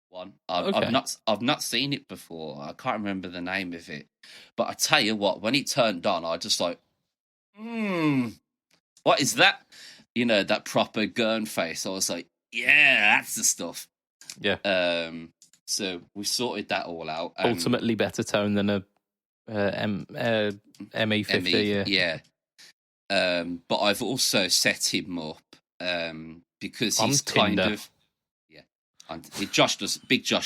one. I've not seen it before. I can't remember the name of it, but I tell you what, when it turned on, I just like, what is that? You know, that proper gun face. I was like, yeah, that's the stuff. Yeah. So we sorted that all out. Ultimately better tone than a ME50. Yeah. But I've also set him up because he's kind of Big Josh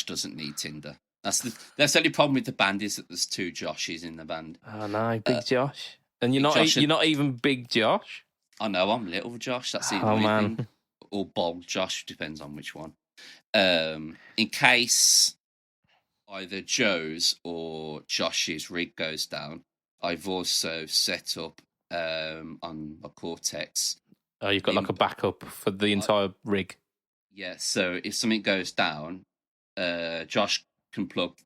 doesn't need Tinder. That's the only problem with the band is that there's two Joshes in the band. Oh no, Big Josh, and you're not even Big Josh. I know, I'm Little Josh. That's the only thing. Or Bold Josh, depends on which one. In case either Joe's or Josh's rig goes down, I've also set up on my Cortex. Oh, you've got like a backup for the entire rig. Yeah, so if something goes down, Josh can plug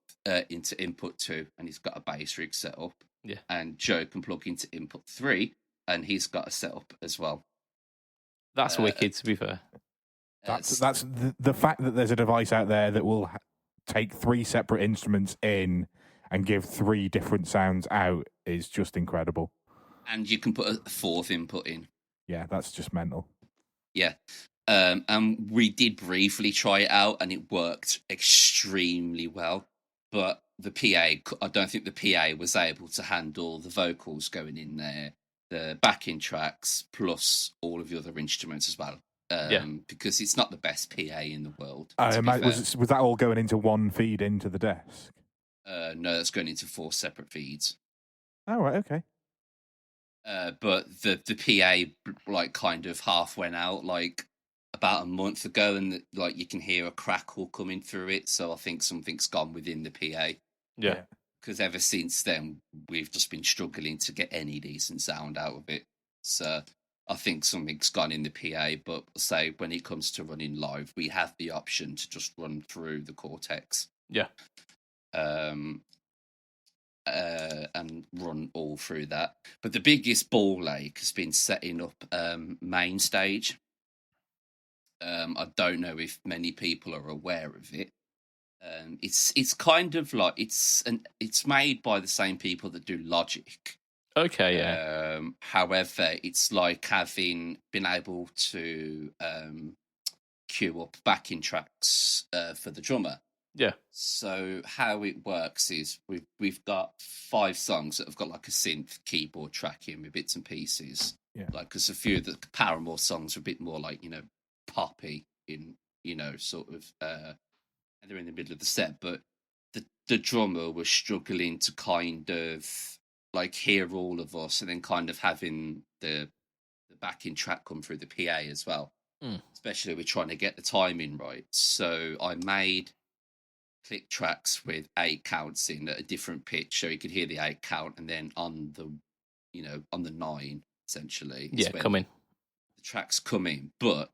into input 2 and he's got a bass rig set up. Yeah. And Joe can plug into input 3 and he's got a setup as well. That's wicked, to be fair. That's the fact that there's a device out there that will take 3 separate instruments in and give 3 different sounds out is just incredible. And you can put a 4th input in. Yeah, that's just mental. Yeah. And we did briefly try it out and it worked extremely well. But the PA, I don't think the PA was able to handle the vocals going in there, the backing tracks, plus all of the other instruments as well. Because it's not the best PA in the world. Was that all going into one feed into the desk? No, that's going into 4 separate feeds. Oh, right, okay. But the PA like kind of half went out like about a month ago, and like you can hear a crackle coming through it. So I think something's gone within the PA. Yeah. Because ever since then, we've just been struggling to get any decent sound out of it. So I think something's gone in the PA. But say when it comes to running live, we have the option to just run through the Cortex. Yeah. And run all through that. But the biggest ball ache has been setting up main stage. I don't know if many people are aware of it. It's kind of like it's made by the same people that do Logic. Okay, yeah. However, it's like having been able to queue up backing tracks for the drummer. Yeah. So how it works is we've got 5 songs that have got like a synth keyboard track in with bits and pieces. Yeah. Like, because a few of the Paramore songs are a bit more like, poppy in, sort of, and they're in the middle of the set. But the drummer was struggling to kind of like hear all of us and then kind of having the backing track come through the PA as well. Especially we're trying to get the timing right. So I made click tracks with 8 counts in at a different pitch, so you could hear the 8 count, and then on the, on the 9 essentially. Come in. The tracks come in, but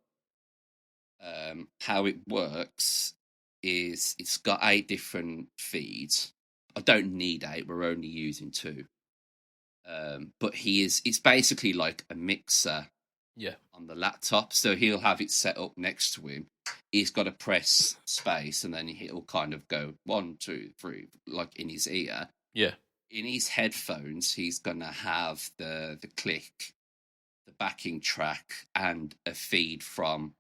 how it works is it's got 8 different feeds. I don't need 8; we're only using 2. But it's basically like a mixer. Yeah. On the laptop, so he'll have it set up next to him. He's got to press space, and then he'll kind of go 1, 2, 3, like in his ear. Yeah. In his headphones, he's gonna have the click, the backing track, and a feed from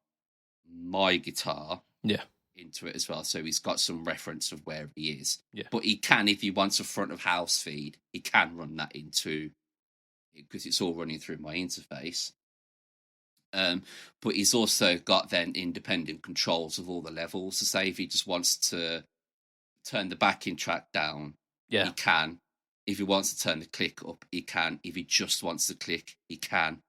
my guitar. Yeah. Into it as well, so he's got some reference of where he is. Yeah. But he can, if he wants a front of house feed, he can run that into, because it's all running through my interface. But he's also got then independent controls of all the levels. So say if he just wants to turn the backing track down, he can. If he wants to turn the click up, he can. If he just wants to click, he can.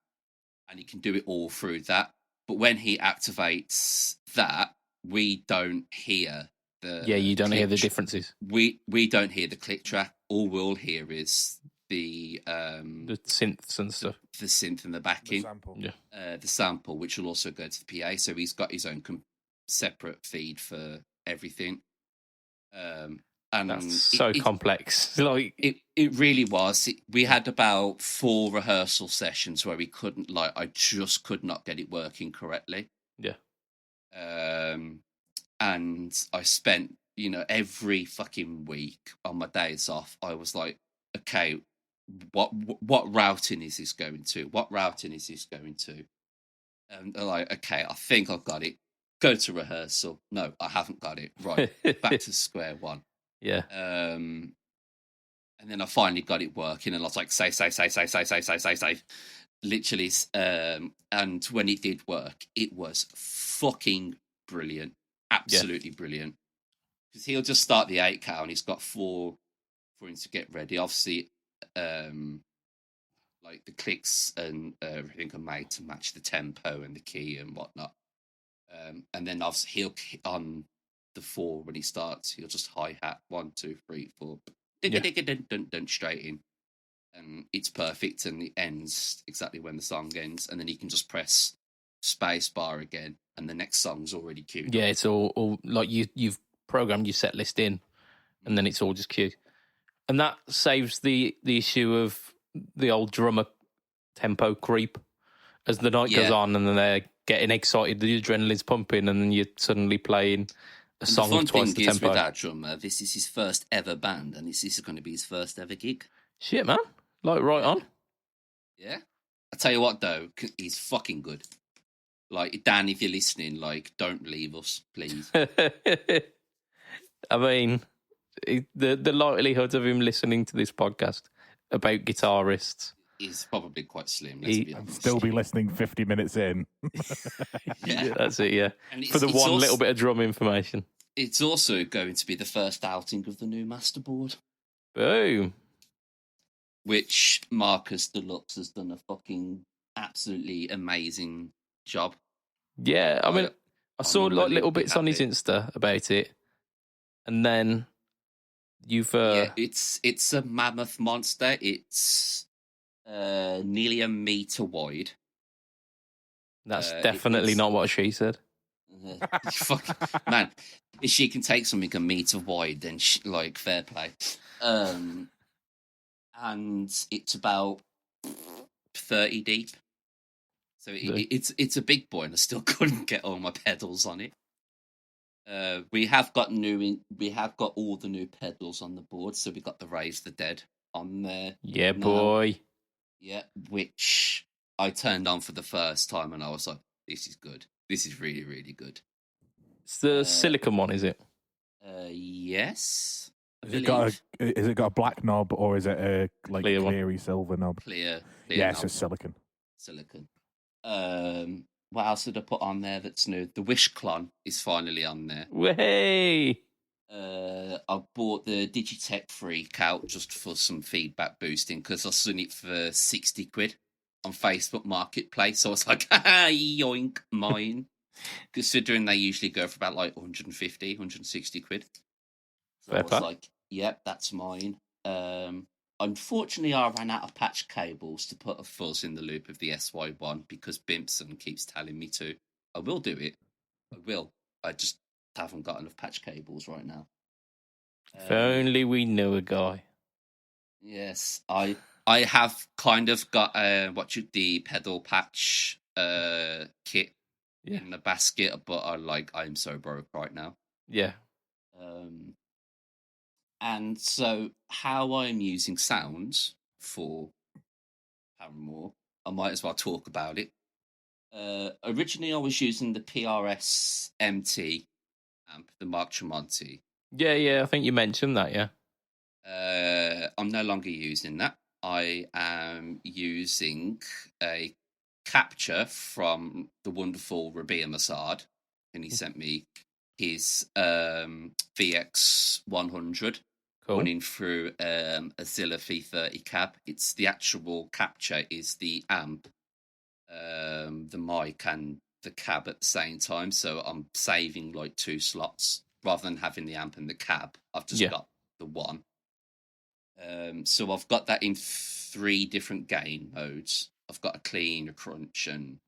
And he can do it all through that. But when he activates that, we don't hear the you don't hear the differences. We don't hear the click track. All we'll hear is the synths and stuff. The synth and the backing. The sample. The sample, which will also go to the PA. So he's got his own separate feed for everything. And that's so complex. Like it really was. We had about 4 rehearsal sessions where we couldn't, I just could not get it working correctly. Yeah. And I spent, every fucking week on my days off, I was like, okay, what routing is this going to? What routing is this going to? And they're like, okay, I think I've got it. Go to rehearsal. No, I haven't got it. Right, back to square one. Yeah. And then I finally got it working, and I was like, save. Literally. And when it did work, it was fucking brilliant. Absolutely brilliant. Because he'll just start the 8 count, and he's got 4 for him to get ready. Obviously, like the clicks and everything are made to match the tempo and the key and whatnot. And then obviously he'll on the 4 when he starts, he'll just hi-hat 1, 2, 3, 4, straight in, and it's perfect, and it ends exactly when the song ends, and then he can just press space bar again, and the next song's already queued. Yeah, it's all like you've programmed your set list in, and then it's all just queued, and that saves the issue of the old drummer tempo creep as the night goes on, and then they're getting excited, the adrenaline's pumping, and then you're suddenly playing a song with twice the tempo. With our drummer, this is his first ever band, and this is going to be his first ever gig. Shit, man. Like, right on. Yeah. I tell you what, though, he's fucking good. Like, Dan, if you're listening, don't leave us, please. I mean, the likelihood of him listening to this podcast about guitarists is probably quite slim, let's be honest. Still be listening 50 minutes in. Yeah. That's it, yeah. For the one little bit of drum information. It's also going to be the first outing of the new masterboard. Boom. Which Marcus Deluxe has done a fucking absolutely amazing job. Yeah, I mean, I saw little bits on his Insta about it. And then you've... Yeah, it's a mammoth monster. It's nearly a meter wide. That's definitely not what she said. Man, if she can take something a meter wide, then fair play. And it's about 30 deep. So it's a big boy, and I still couldn't get all my pedals on it. We have got all the new pedals on the board. So we got the Raise the Dead on there. Yeah, boy. Yeah, which I turned on for the first time, and I was like, "This is good. This is really, really good." It's the silicon one, is it? Yes. Has it got a black knob, or is it a cleary silver knob? Clear yes, knob. It's silicon. What else did I put on there that's new? The Wish Clon is finally on there. Way! I bought the Digitech Freak out just for some feedback boosting because I seen it for 60 quid on Facebook Marketplace. So I was like, yoink, mine. Considering they usually go for about 150, 160 quid. So I was like, yep, that's mine. Unfortunately, I ran out of patch cables to put a fuzz in the loop of the SY1 because Bimpson keeps telling me to. I will do it. I will. I just haven't got enough patch cables right now. If only we knew a guy. Yes, I have kind of got the pedal patch kit in the basket, but I'm so broke right now. Yeah. And so how I'm using sounds for Paramore, I might as well talk about it. Originally, I was using the PRS MT amp, the Mark Tremonti. Yeah, I think you mentioned that, yeah. I'm no longer using that. I am using a capture from the wonderful Rabia Masad, and he sent me his VX 100 running through a Zilla V30 cab. It's the actual capture is the amp, the mic, and the cab at the same time. So I'm saving like 2 slots rather than having the amp and the cab. I've just got the one. So I've got that in 3 different gain modes. I've got a clean, a crunch, and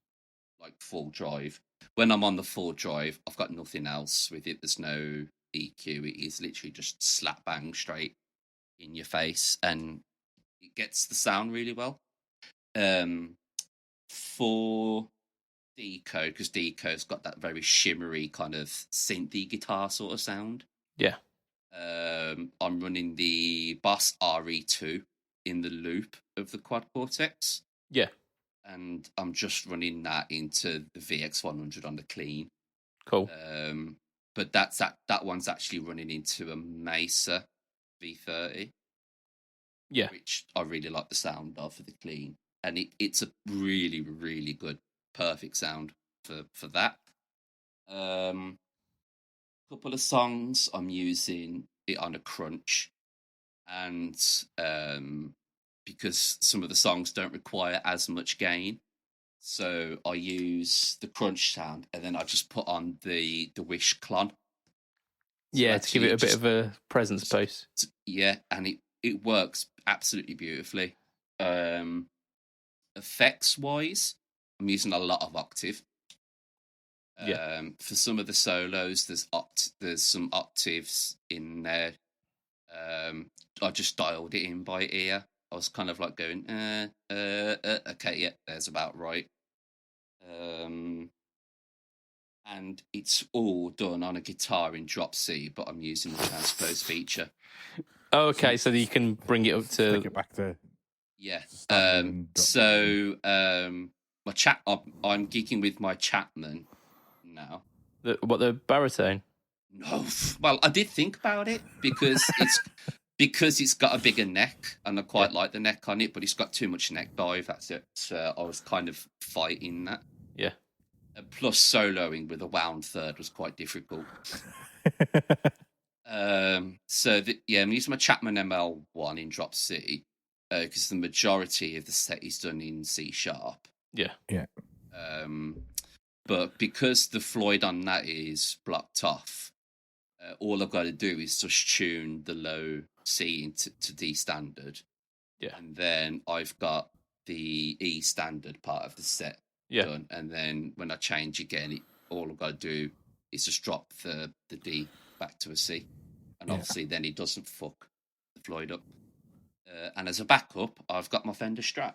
like full drive. When I'm on the full drive, I've got nothing else with it. There's no EQ. It is literally just slap bang straight in your face, and it gets the sound really well. For Decode, because Decode's got that very shimmery kind of synthy guitar sort of sound. Yeah. I'm running the Boss RE2 in the loop of the Quad Cortex. Yeah. And I'm just running that into the VX100 on the clean. Cool. But that one's actually running into a Mesa V30. Yeah. Which I really like the sound of for the clean. And it's a really, really good, perfect sound for that. Couple of songs I'm using it on a crunch, and because some of the songs don't require as much gain, so I use the crunch sound, and then I just put on the Wish clon. So to give it a bit of a presence boost. Yeah, and it works absolutely beautifully. Effects wise, I'm using a lot of octave. For some of the solos, there's some octaves in there. I just dialed it in by ear. I was kind of like going, okay, yeah, there's about right. And it's all done on a guitar in drop C, but I'm using the transpose feature. Oh, okay, so you can bring it up to... Take it back to... Yeah. My chat, I'm geeking with my Chapman now. The baritone? No. Well, I did think about it because it's got a bigger neck, and I quite like the neck on it, but it's got too much neck dive. That's it. So I was kind of fighting that. Yeah. Plus, soloing with a wound third was quite difficult. I'm using my Chapman ML1 in drop C because the majority of the set is done in C sharp. Yeah. Yeah. But because the Floyd on that is blocked off, all I've got to do is just tune the low C into D standard. Yeah. And then I've got the E standard part of the set done. And then when I change again, all I've got to do is just drop the D back to a C. And obviously then it doesn't fuck the Floyd up. And as a backup, I've got my Fender Strat.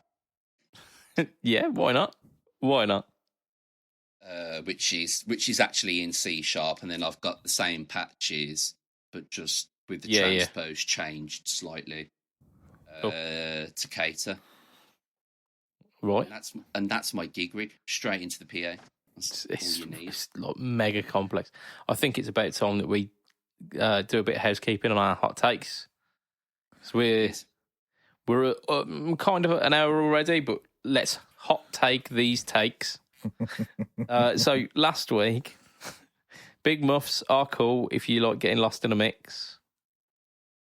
Yeah, why not? Why not? Which is actually in C sharp, and then I've got the same patches, but just with the transpose changed slightly to cater. Right, and that's my gig rig straight into the PA. That's all you need. It's like mega complex. I think it's about time that we do a bit of housekeeping on our hot takes. So we're kind of an hour already, but let's hot take these takes. So last week, big muffs are cool if you like getting lost in a mix.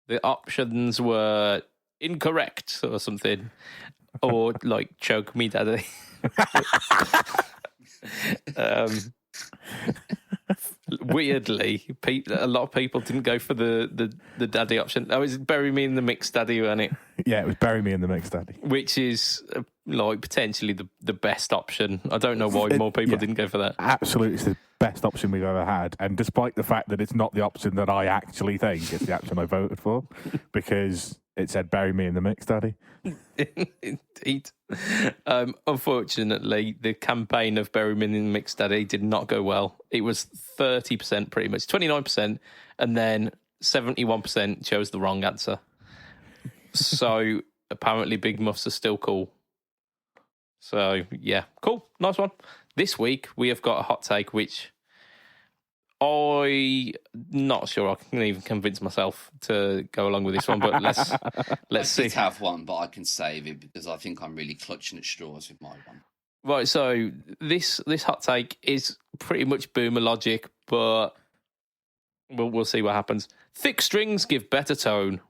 The options were incorrect or something, or like choke me daddy. Weirdly, a lot of people didn't go for the daddy option. That was bury me in the mix daddy, wasn't it? Yeah, it was bury me in the mix daddy. Which is like potentially the best option. I don't know why more people didn't go for that. Absolutely, it's the best option we've ever had. And despite the fact that it's not the option that I actually think, it's the option I voted for because it said bury me in the mix daddy. Indeed. Unfortunately, the campaign of bury me in the mix daddy did not go well. It was 30% pretty much, 29%, and then 71% chose the wrong answer. So apparently big muffs are still cool. So yeah, cool, nice one. This week we have got a hot take which I'm not sure I can even convince myself to go along with this one, but let's see. I have one, but I can save it because I think I'm really clutching at straws with my one. Right, so this hot take is pretty much boomer logic, but we'll see what happens. Thick strings give better tone.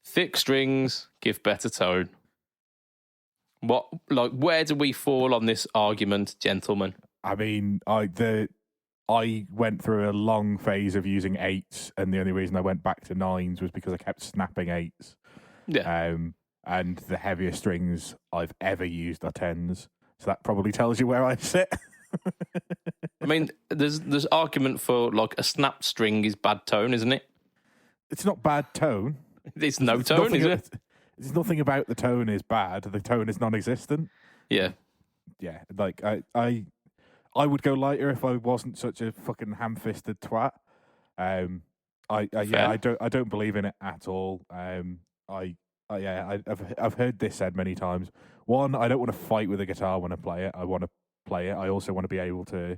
Thick strings give better tone. Where do we fall on this argument, gentlemen? I mean, I went through a long phase of using 8s, and the only reason I went back to 9s was because I kept snapping 8s. Yeah. And the heaviest strings I've ever used are 10s. So that probably tells you where I sit. I mean, there's argument for like a snapped string is bad tone, isn't it? It's not bad tone. It's no tone, is it? There's nothing about the tone is bad. The tone is non-existent. Yeah. Yeah, like I would go lighter if I wasn't such a fucking ham-fisted twat. I don't believe in it at all. I've heard this said many times. One, I don't want to fight with a guitar when I play it. I want to play it. I also want to be able to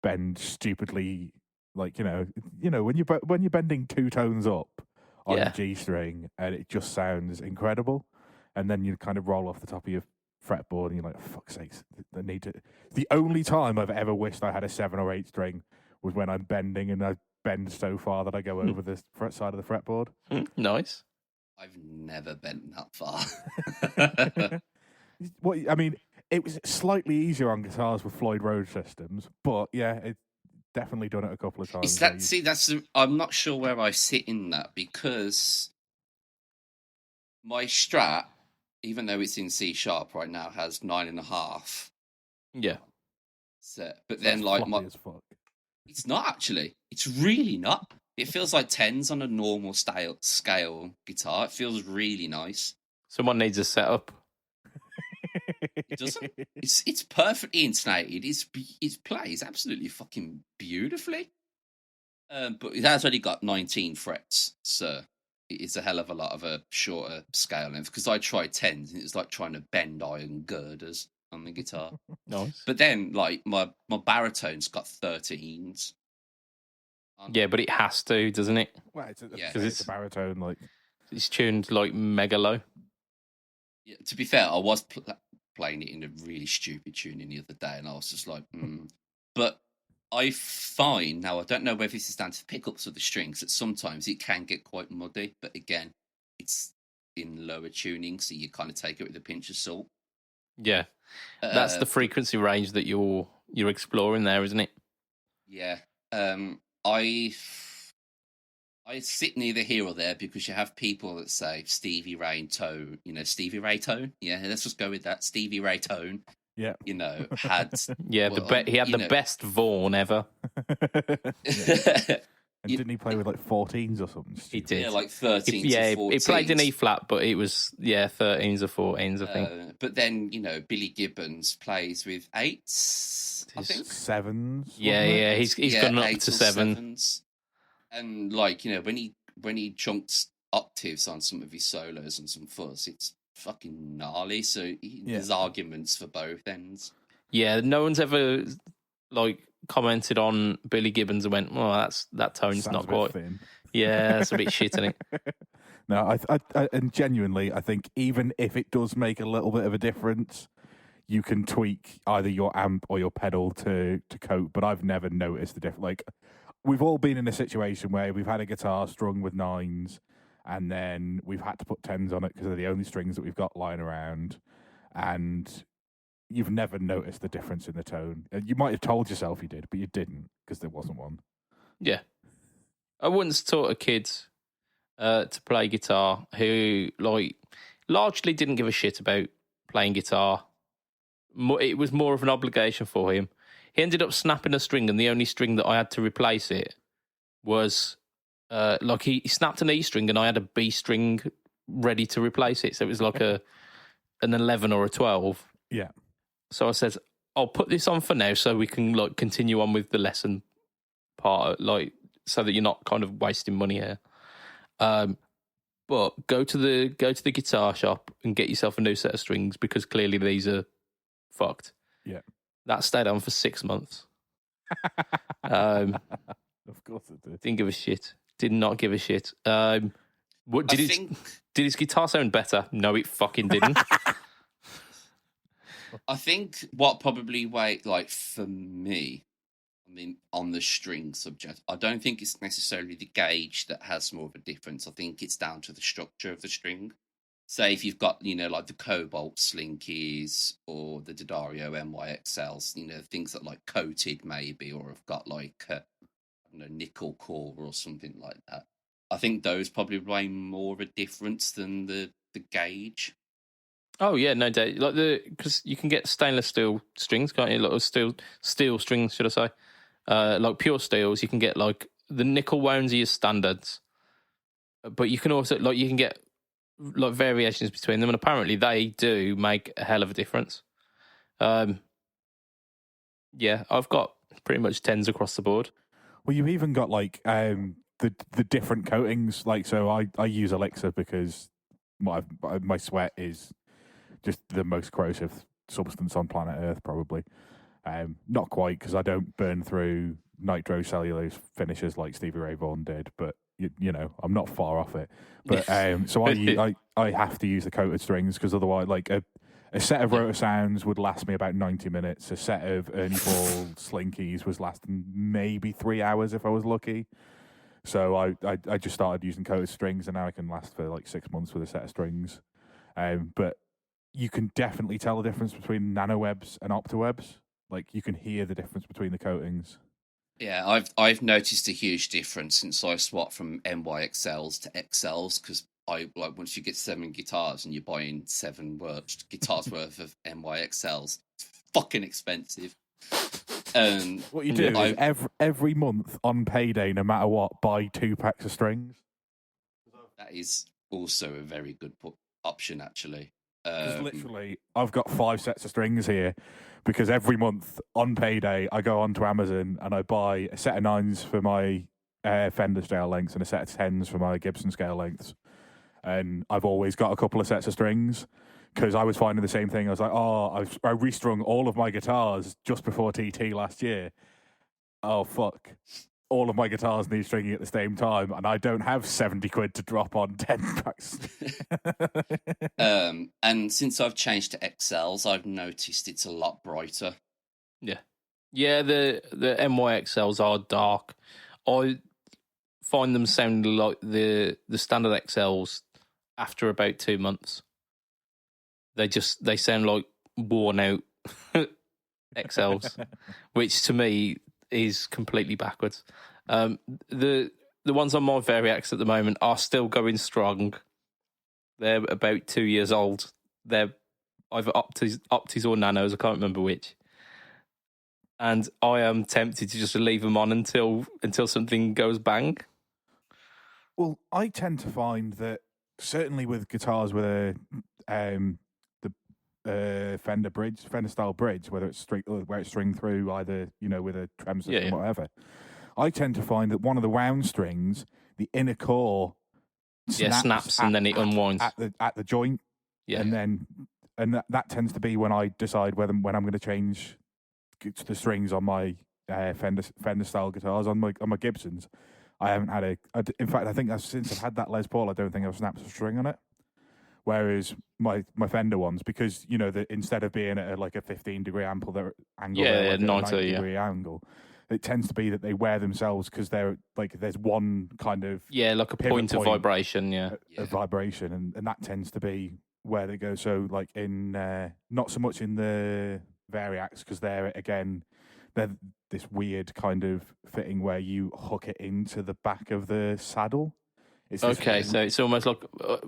bend stupidly, like when you're bending 2 tones up on a G string, and it just sounds incredible. And then you kind of roll off the top of your fretboard, and you're like, for fuck's sakes, I need to. The only time I've ever wished I had a 7 or 8 string was when I'm bending, and I bend so far that I go over the fret side of the fretboard. Nice. I've never bent that far. I mean, it was slightly easier on guitars with Floyd Rose systems, but yeah, it's definitely done it a couple of times. I'm not sure where I sit in that, because my Strat, even though it's in C sharp right now, has 9.5. Yeah. But then like it's not actually. It's really not. It feels like 10s on a normal scale guitar. It feels really nice. Someone needs a setup. It doesn't. It's perfectly intonated. It plays absolutely fucking beautifully. But it has only got 19 frets, so it's a hell of a lot of a shorter scale length. Because I tried 10s, and it's like trying to bend iron girders on the guitar. Nice. But then, like my baritone's got 13s. Yeah, but it has to, doesn't it? Well, it's a baritone, like it's tuned like mega low. Yeah, to be fair, I was playing it in a really stupid tuning the other day, and I was just like, But I find now, I don't know whether this is down to the pickups or the strings, that sometimes it can get quite muddy. But again, it's in lower tuning, so you kind of take it with a pinch of salt. Yeah, that's the frequency range that you're exploring there, isn't it? Yeah. I sit neither here or there, because you have people that say Stevie Ray tone, Stevie Ray tone. Yeah, let's just go with that. Stevie Ray tone. Yeah. Had he had the best Vaughan ever. And didn't he play with like 14s or something? He did. Yeah, like 13s or 14s. He played in E flat, but it was 13s or 14s, I think. But then, Billy Gibbons plays with 8s, I think. 7s. Yeah, he's gone up to 7s. And like, when he chunks octaves on some of his solos and some fuzz, it's fucking gnarly. So there's arguments for both ends. Yeah, no one's ever like commented on Billy Gibbons and went, "Well, that tone's not quite." Thin. Yeah, that's a bit shit, isn't it? No, I and genuinely, I think even if it does make a little bit of a difference, you can tweak either your amp or your pedal to cope. But I've never noticed the difference. Like, we've all been in a situation where we've had a guitar strung with 9s, and then we've had to put 10s on it because they're the only strings that we've got lying around, and you've never noticed the difference in the tone. You might have told yourself you did, but you didn't, because there wasn't one. Yeah. I once taught a kid to play guitar who, like, largely didn't give a shit about playing guitar. It was more of an obligation for him. He ended up snapping a string, and the only string that I had to replace it was, he snapped an E string, and I had a B string ready to replace it. So it was like an 11 or a 12. Yeah. So I said, I'll put this on for now so we can like continue on with the lesson part, like so that you're not kind of wasting money here. But go to the guitar shop and get yourself a new set of strings, because clearly these are fucked. Yeah. That stayed on for 6 months. Of course it did. Didn't give a shit. Did not give a shit. Did his guitar sound better? No, it fucking didn't. I think what probably like for me, I mean, on the string subject, I don't think it's necessarily the gauge that has more of a difference. I think it's down to the structure of the string. Say if you've got, like the Cobalt Slinkies or the Didario MYXLs, things that like coated maybe, or have got like nickel core or something like that. I think those probably weigh more of a difference than the gauge. Oh yeah, no doubt. Like because you can get stainless steel strings, can't you? Like steel strings, should I say? Like pure steels, you can get like the nickel wounds are your standards, but you can also you can get like variations between them, and apparently they do make a hell of a difference. Yeah, I've got pretty much 10s across the board. Well, you've even got like the different coatings. Like, so I use Elixir because my sweat is just the most corrosive substance on planet Earth, probably. Not quite, because I don't burn through nitrocellulose finishes like Stevie Ray Vaughan did, but I'm not far off it. But so I have to use the coated strings, because otherwise, like a set of rotor sounds would last me about 90 minutes. A set of Ernie Ball slinkies was lasting maybe 3 hours if I was lucky. So I just started using coated strings, and now I can last for like 6 months with a set of strings. But you can definitely tell the difference between nanowebs and optowebs. Like, you can hear the difference between the coatings. Yeah, I've noticed a huge difference since I swapped from MYXLs to XLs, because once you get 7 guitars and you're buying 7 guitars worth of MYXLs, it's fucking expensive. What you do is every month on payday, no matter what, buy 2 packs of strings. That is also a very good option, actually. Literally, I've got 5 sets of strings here, because every month on payday I go onto Amazon and I buy a set of 9s for my Fender scale lengths and a set of 10s for my Gibson scale lengths, and I've always got a couple of sets of strings, because I was finding the same thing. I was like, I restrung all of my guitars just before TT last year. Oh fuck, all of my guitars need stringing at the same time, and I don't have 70 quid to drop on 10 packs. And since I've changed to XLs, I've noticed it's a lot brighter. Yeah, the MYXLs are dark. I find them sounding like the standard XLs after about 2 months. They sound like worn out XLs, which to me is completely backwards. The ones on my Variax at the moment are still going strong. They're about 2 years old. They're either Optis or Nanos, I can't remember which. And I am tempted to just leave them on until something goes bang. Well, I tend to find that certainly with guitars with a Fender style bridge, whether it's string through either with a trem system or whatever, I tend to find that one of the wound strings, the inner core, snaps and then it unwinds at the joint, and that tends to be when I decide when I'm going to change the strings on my Fender style guitars. On my Gibsons, I haven't had in fact, I think since I've had that Les Paul, I don't think I've snapped a string on it. Whereas my Fender ones, because instead of being at like a 15-degree angle, 90-degree angle, it tends to be that they wear themselves, because they're like there's one kind of like a point of vibration, a vibration, and that tends to be where they go. So like in not so much in the Variax, because they're this weird kind of fitting where you hook it into the back of the saddle. So it's almost like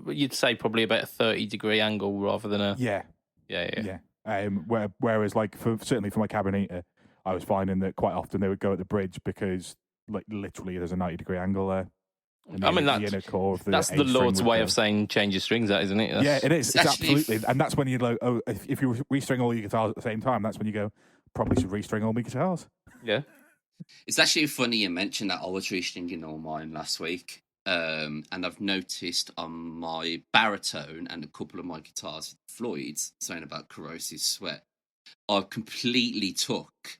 you'd say probably about a 30-degree angle rather than a yeah. Whereas like certainly for my Cabineta, I was finding that quite often they would go at the bridge, because like literally there's a 90-degree angle there. I mean, that's the Lord's way of saying change your strings, that isn't it? Yeah, it is. It's absolutely, and that's when you like, if you restring all your guitars at the same time, that's when you go, probably should restring all my guitars. Yeah, it's actually funny you mentioned that. I was restringing all mine last week, and I've noticed on my baritone and a couple of my guitars, Floyd's, saying about corrosive sweat, I've completely took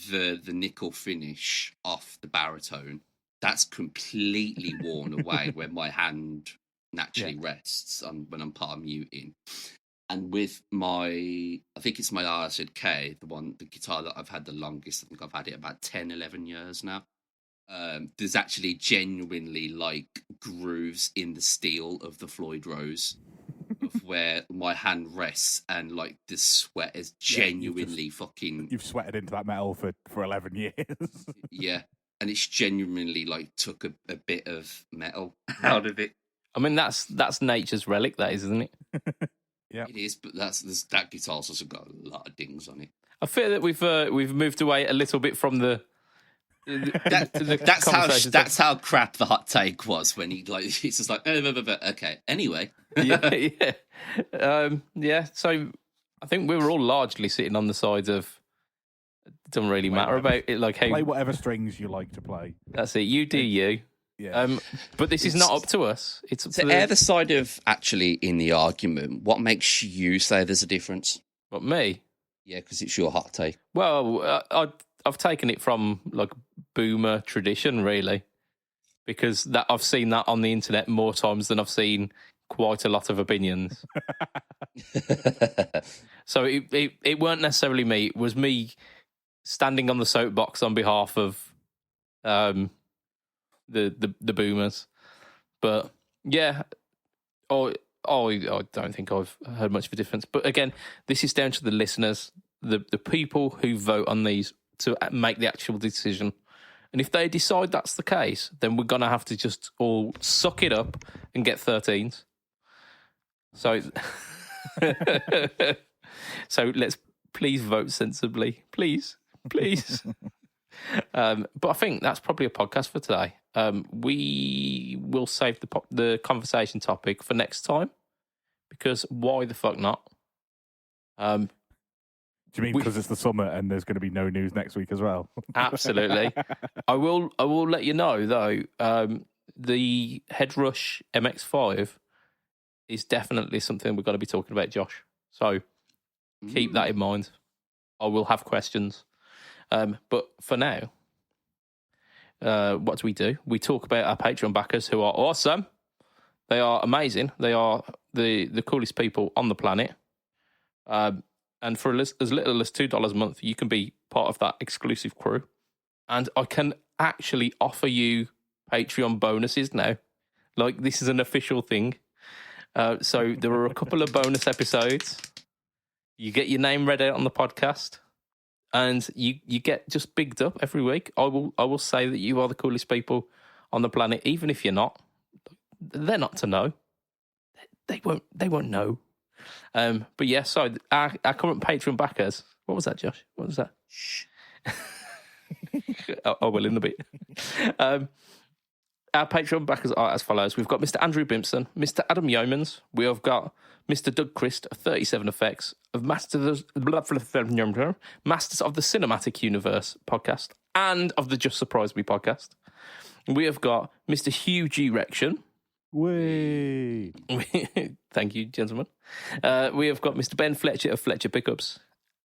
the nickel finish off the baritone. That's completely worn away when my hand naturally rests when I'm part muting. And with I think it's my RZK, the guitar that I've had the longest. I think I've had it about 10, 11 years now. There's actually genuinely like grooves in the steel of the Floyd Rose of where my hand rests, and like the sweat is genuinely You've sweated into that metal for 11 years. Yeah, and it's genuinely like took a bit of metal out of it. I mean, that's nature's relic, that is, isn't it? Yeah, it is. But that guitar's also got a lot of dings on it. I feel that we've moved away a little bit from that's how crap the hot take was when he like he's just like okay. Anyway, yeah. So I think we were all largely sitting on the sides of it doesn't really matter about it. Like, hey, play whatever strings you like to play. That's it. You do you. Yeah. But this is not up to us. It's up to the other side of actually in the argument. What makes you say there's a difference? What, me? Yeah, because it's your hot take. Well, I've taken it from like boomer tradition, really, because that I've seen that on the internet more times than I've seen quite a lot of opinions. So it weren't necessarily me. It was me standing on the soapbox on behalf of the boomers. But yeah, I don't think I've heard much of a difference. But again, this is down to the listeners, the people who vote on these to make the actual decision. And if they decide that's the case, then we're going to have to just all suck it up and get 13s. So, so let's please vote sensibly. Please. But I think that's probably a podcast for today. We will save the conversation topic for next time, because why the fuck not? Do you mean because it's the summer and there's going to be no news next week as well? Absolutely. I will let you know though. The Headrush MX5 is definitely something we're going to be talking about, Josh. So keep that in mind. I will have questions. But for now, what do? We talk about our Patreon backers who are awesome. They are amazing. They are the coolest people on the planet. And for as little as $2 a month, you can be part of that exclusive crew. And I can actually offer you Patreon bonuses now. Like, this is an official thing. So there are a couple of bonus episodes. You get your name read out on the podcast. And you get just bigged up every week. I will say that you are the coolest people on the planet, even if you're not. They're not to know. They won't know. But yeah, so our current Patreon backers. What was that, Josh? What was that? Shh. I will in a bit. Our Patreon backers are as follows. We've got Mr. Andrew Bimpson, Mr. Adam Yeomans. We have got Mr. Doug Christ of 37 Effects, of Masters of the Cinematic Universe podcast, and of the Just Surprise Me podcast. We have got Mr. Hugh G. Rection. Way. Thank you, gentlemen. We have got Mr. Ben Fletcher of Fletcher Pickups,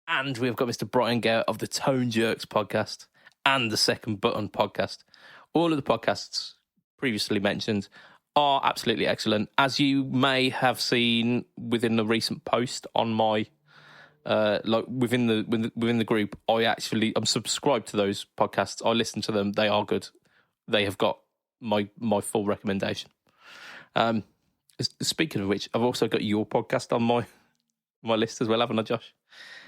and we have got Mr. Brian Gare of the Tone Jerks podcast and the Second Button podcast. All of the podcasts previously mentioned are absolutely excellent. As you may have seen within the recent post on my within the group, I'm subscribed to those podcasts. I listen to them. They are good. They have got my full recommendation. Speaking of which, I've also got your podcast on my list as well, haven't I, Josh?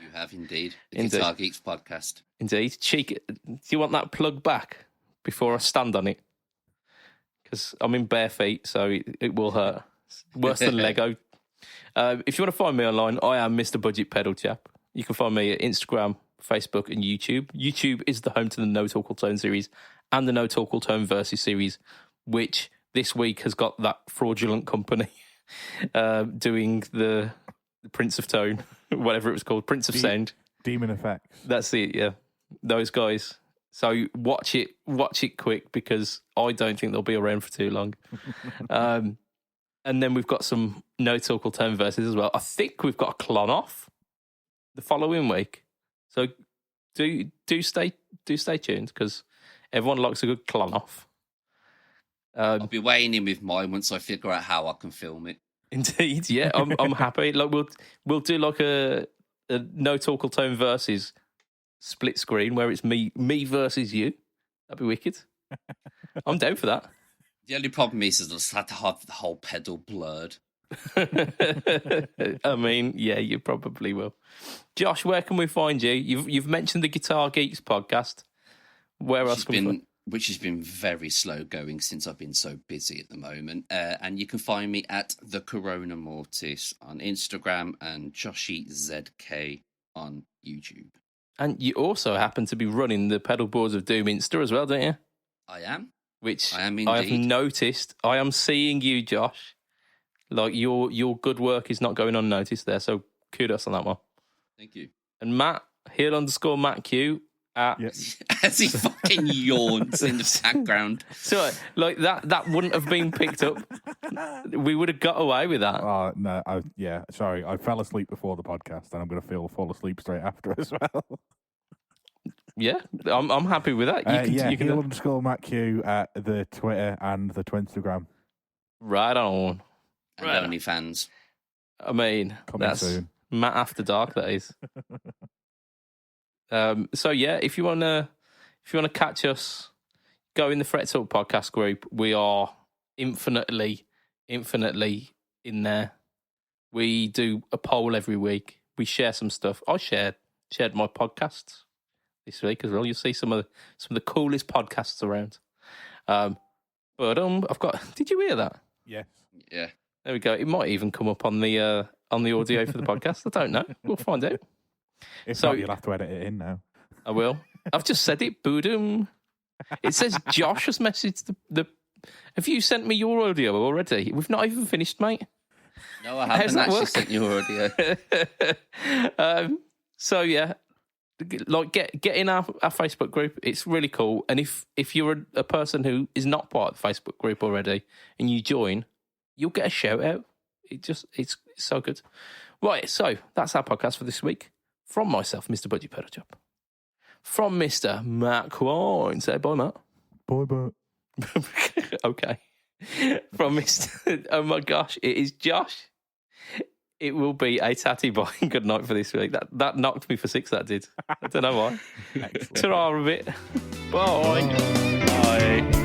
You have indeed. The Guitar Geeks podcast. Indeed. Cheek. Do you want that plug back before I stand on it? Because I'm in bare feet, so it will hurt. Worse than Lego. If you want to find me online, I am Mr. BudgetPedalChap. You can find me at Instagram, Facebook, and YouTube. YouTube is the home to the No Talk Will Tone series and the No Talk Will Tone Versus series, which this week has got that fraudulent company doing the Prince of Tone, whatever it was called, Prince of Sound. Demon Effects. That's it, yeah. Those guys. So watch it quick, because I don't think they'll be around for too long. And then we've got some No Talk Will Tone Versus as well. I think we've got a Clon Off the following week. So do stay tuned, because everyone likes a good Clon Off. I'll be weighing in with mine once I figure out how I can film it. Indeed, yeah, I'm happy. Like we'll do like a No Talk Tone versus split screen where it's me versus you. That'd be wicked. I'm down for that. The only problem is I just had to have the whole pedal blurred. I mean, yeah, you probably will. Josh, where can we find you? You've mentioned the Guitar Geeks podcast. Where else can we find? Which has been very slow going since I've been so busy at the moment. And you can find me at the Corona Mortis on Instagram and Joshy ZK on YouTube. And you also happen to be running the Pedal Boards of Doom Insta as well, don't you? I am. Which I am indeed. I have noticed. I am seeing you, Josh. Like your good work is not going unnoticed there. So kudos on that one. Thank you. And Matt, _Matt Q. Yes. As he fucking yawns in the background. So, like that wouldn't have been picked up. We would have got away with that. No, sorry. I fell asleep before the podcast, and I'm going to fall asleep straight after as well. Yeah, I'm happy with that. You can _Matt Q at the Twitter and the Twinstagram. Right on. And OnlyFans. I mean, that's soon. Matt After Dark, that is. So yeah, if you wanna catch us, go in the Fret Talk podcast group. We are infinitely in there. We do a poll every week. We share some stuff. I shared my podcasts this week as well. You'll see some of the coolest podcasts around. But I've got. Did you hear that? Yes. Yeah. There we go. It might even come up on the audio for the podcast. I don't know. We'll find out. If not, you'll have to edit it in now. I will. I've just said it. Boodum. It says Josh has messaged the. Have you sent me your audio already? We've not even finished, mate. No, I haven't actually sent you audio. So yeah, like get in our Facebook group. It's really cool. And if you're a person who is not part of the Facebook group already and you join, you'll get a shout out. It's so good. Right, so that's our podcast for this week. From myself, Mr. BudgetPedalChap. From Mr. Matt Quine. Say bye, Matt. Bye, bye. Okay. From Mr. Oh my gosh, it is Josh. It will be a tatty bye. Good night for this week. That knocked me for 6, that did. I don't know why. Ta-ra a bit. Bye. Bye.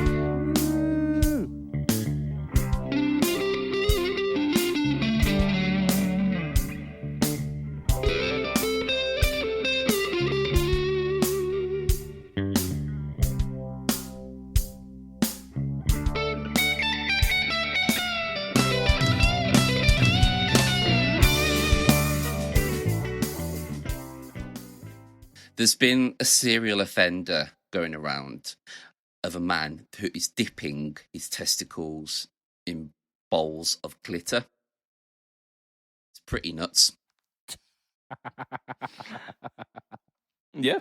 There's been a serial offender going around of a man who is dipping his testicles in bowls of glitter. It's pretty nuts. Yeah.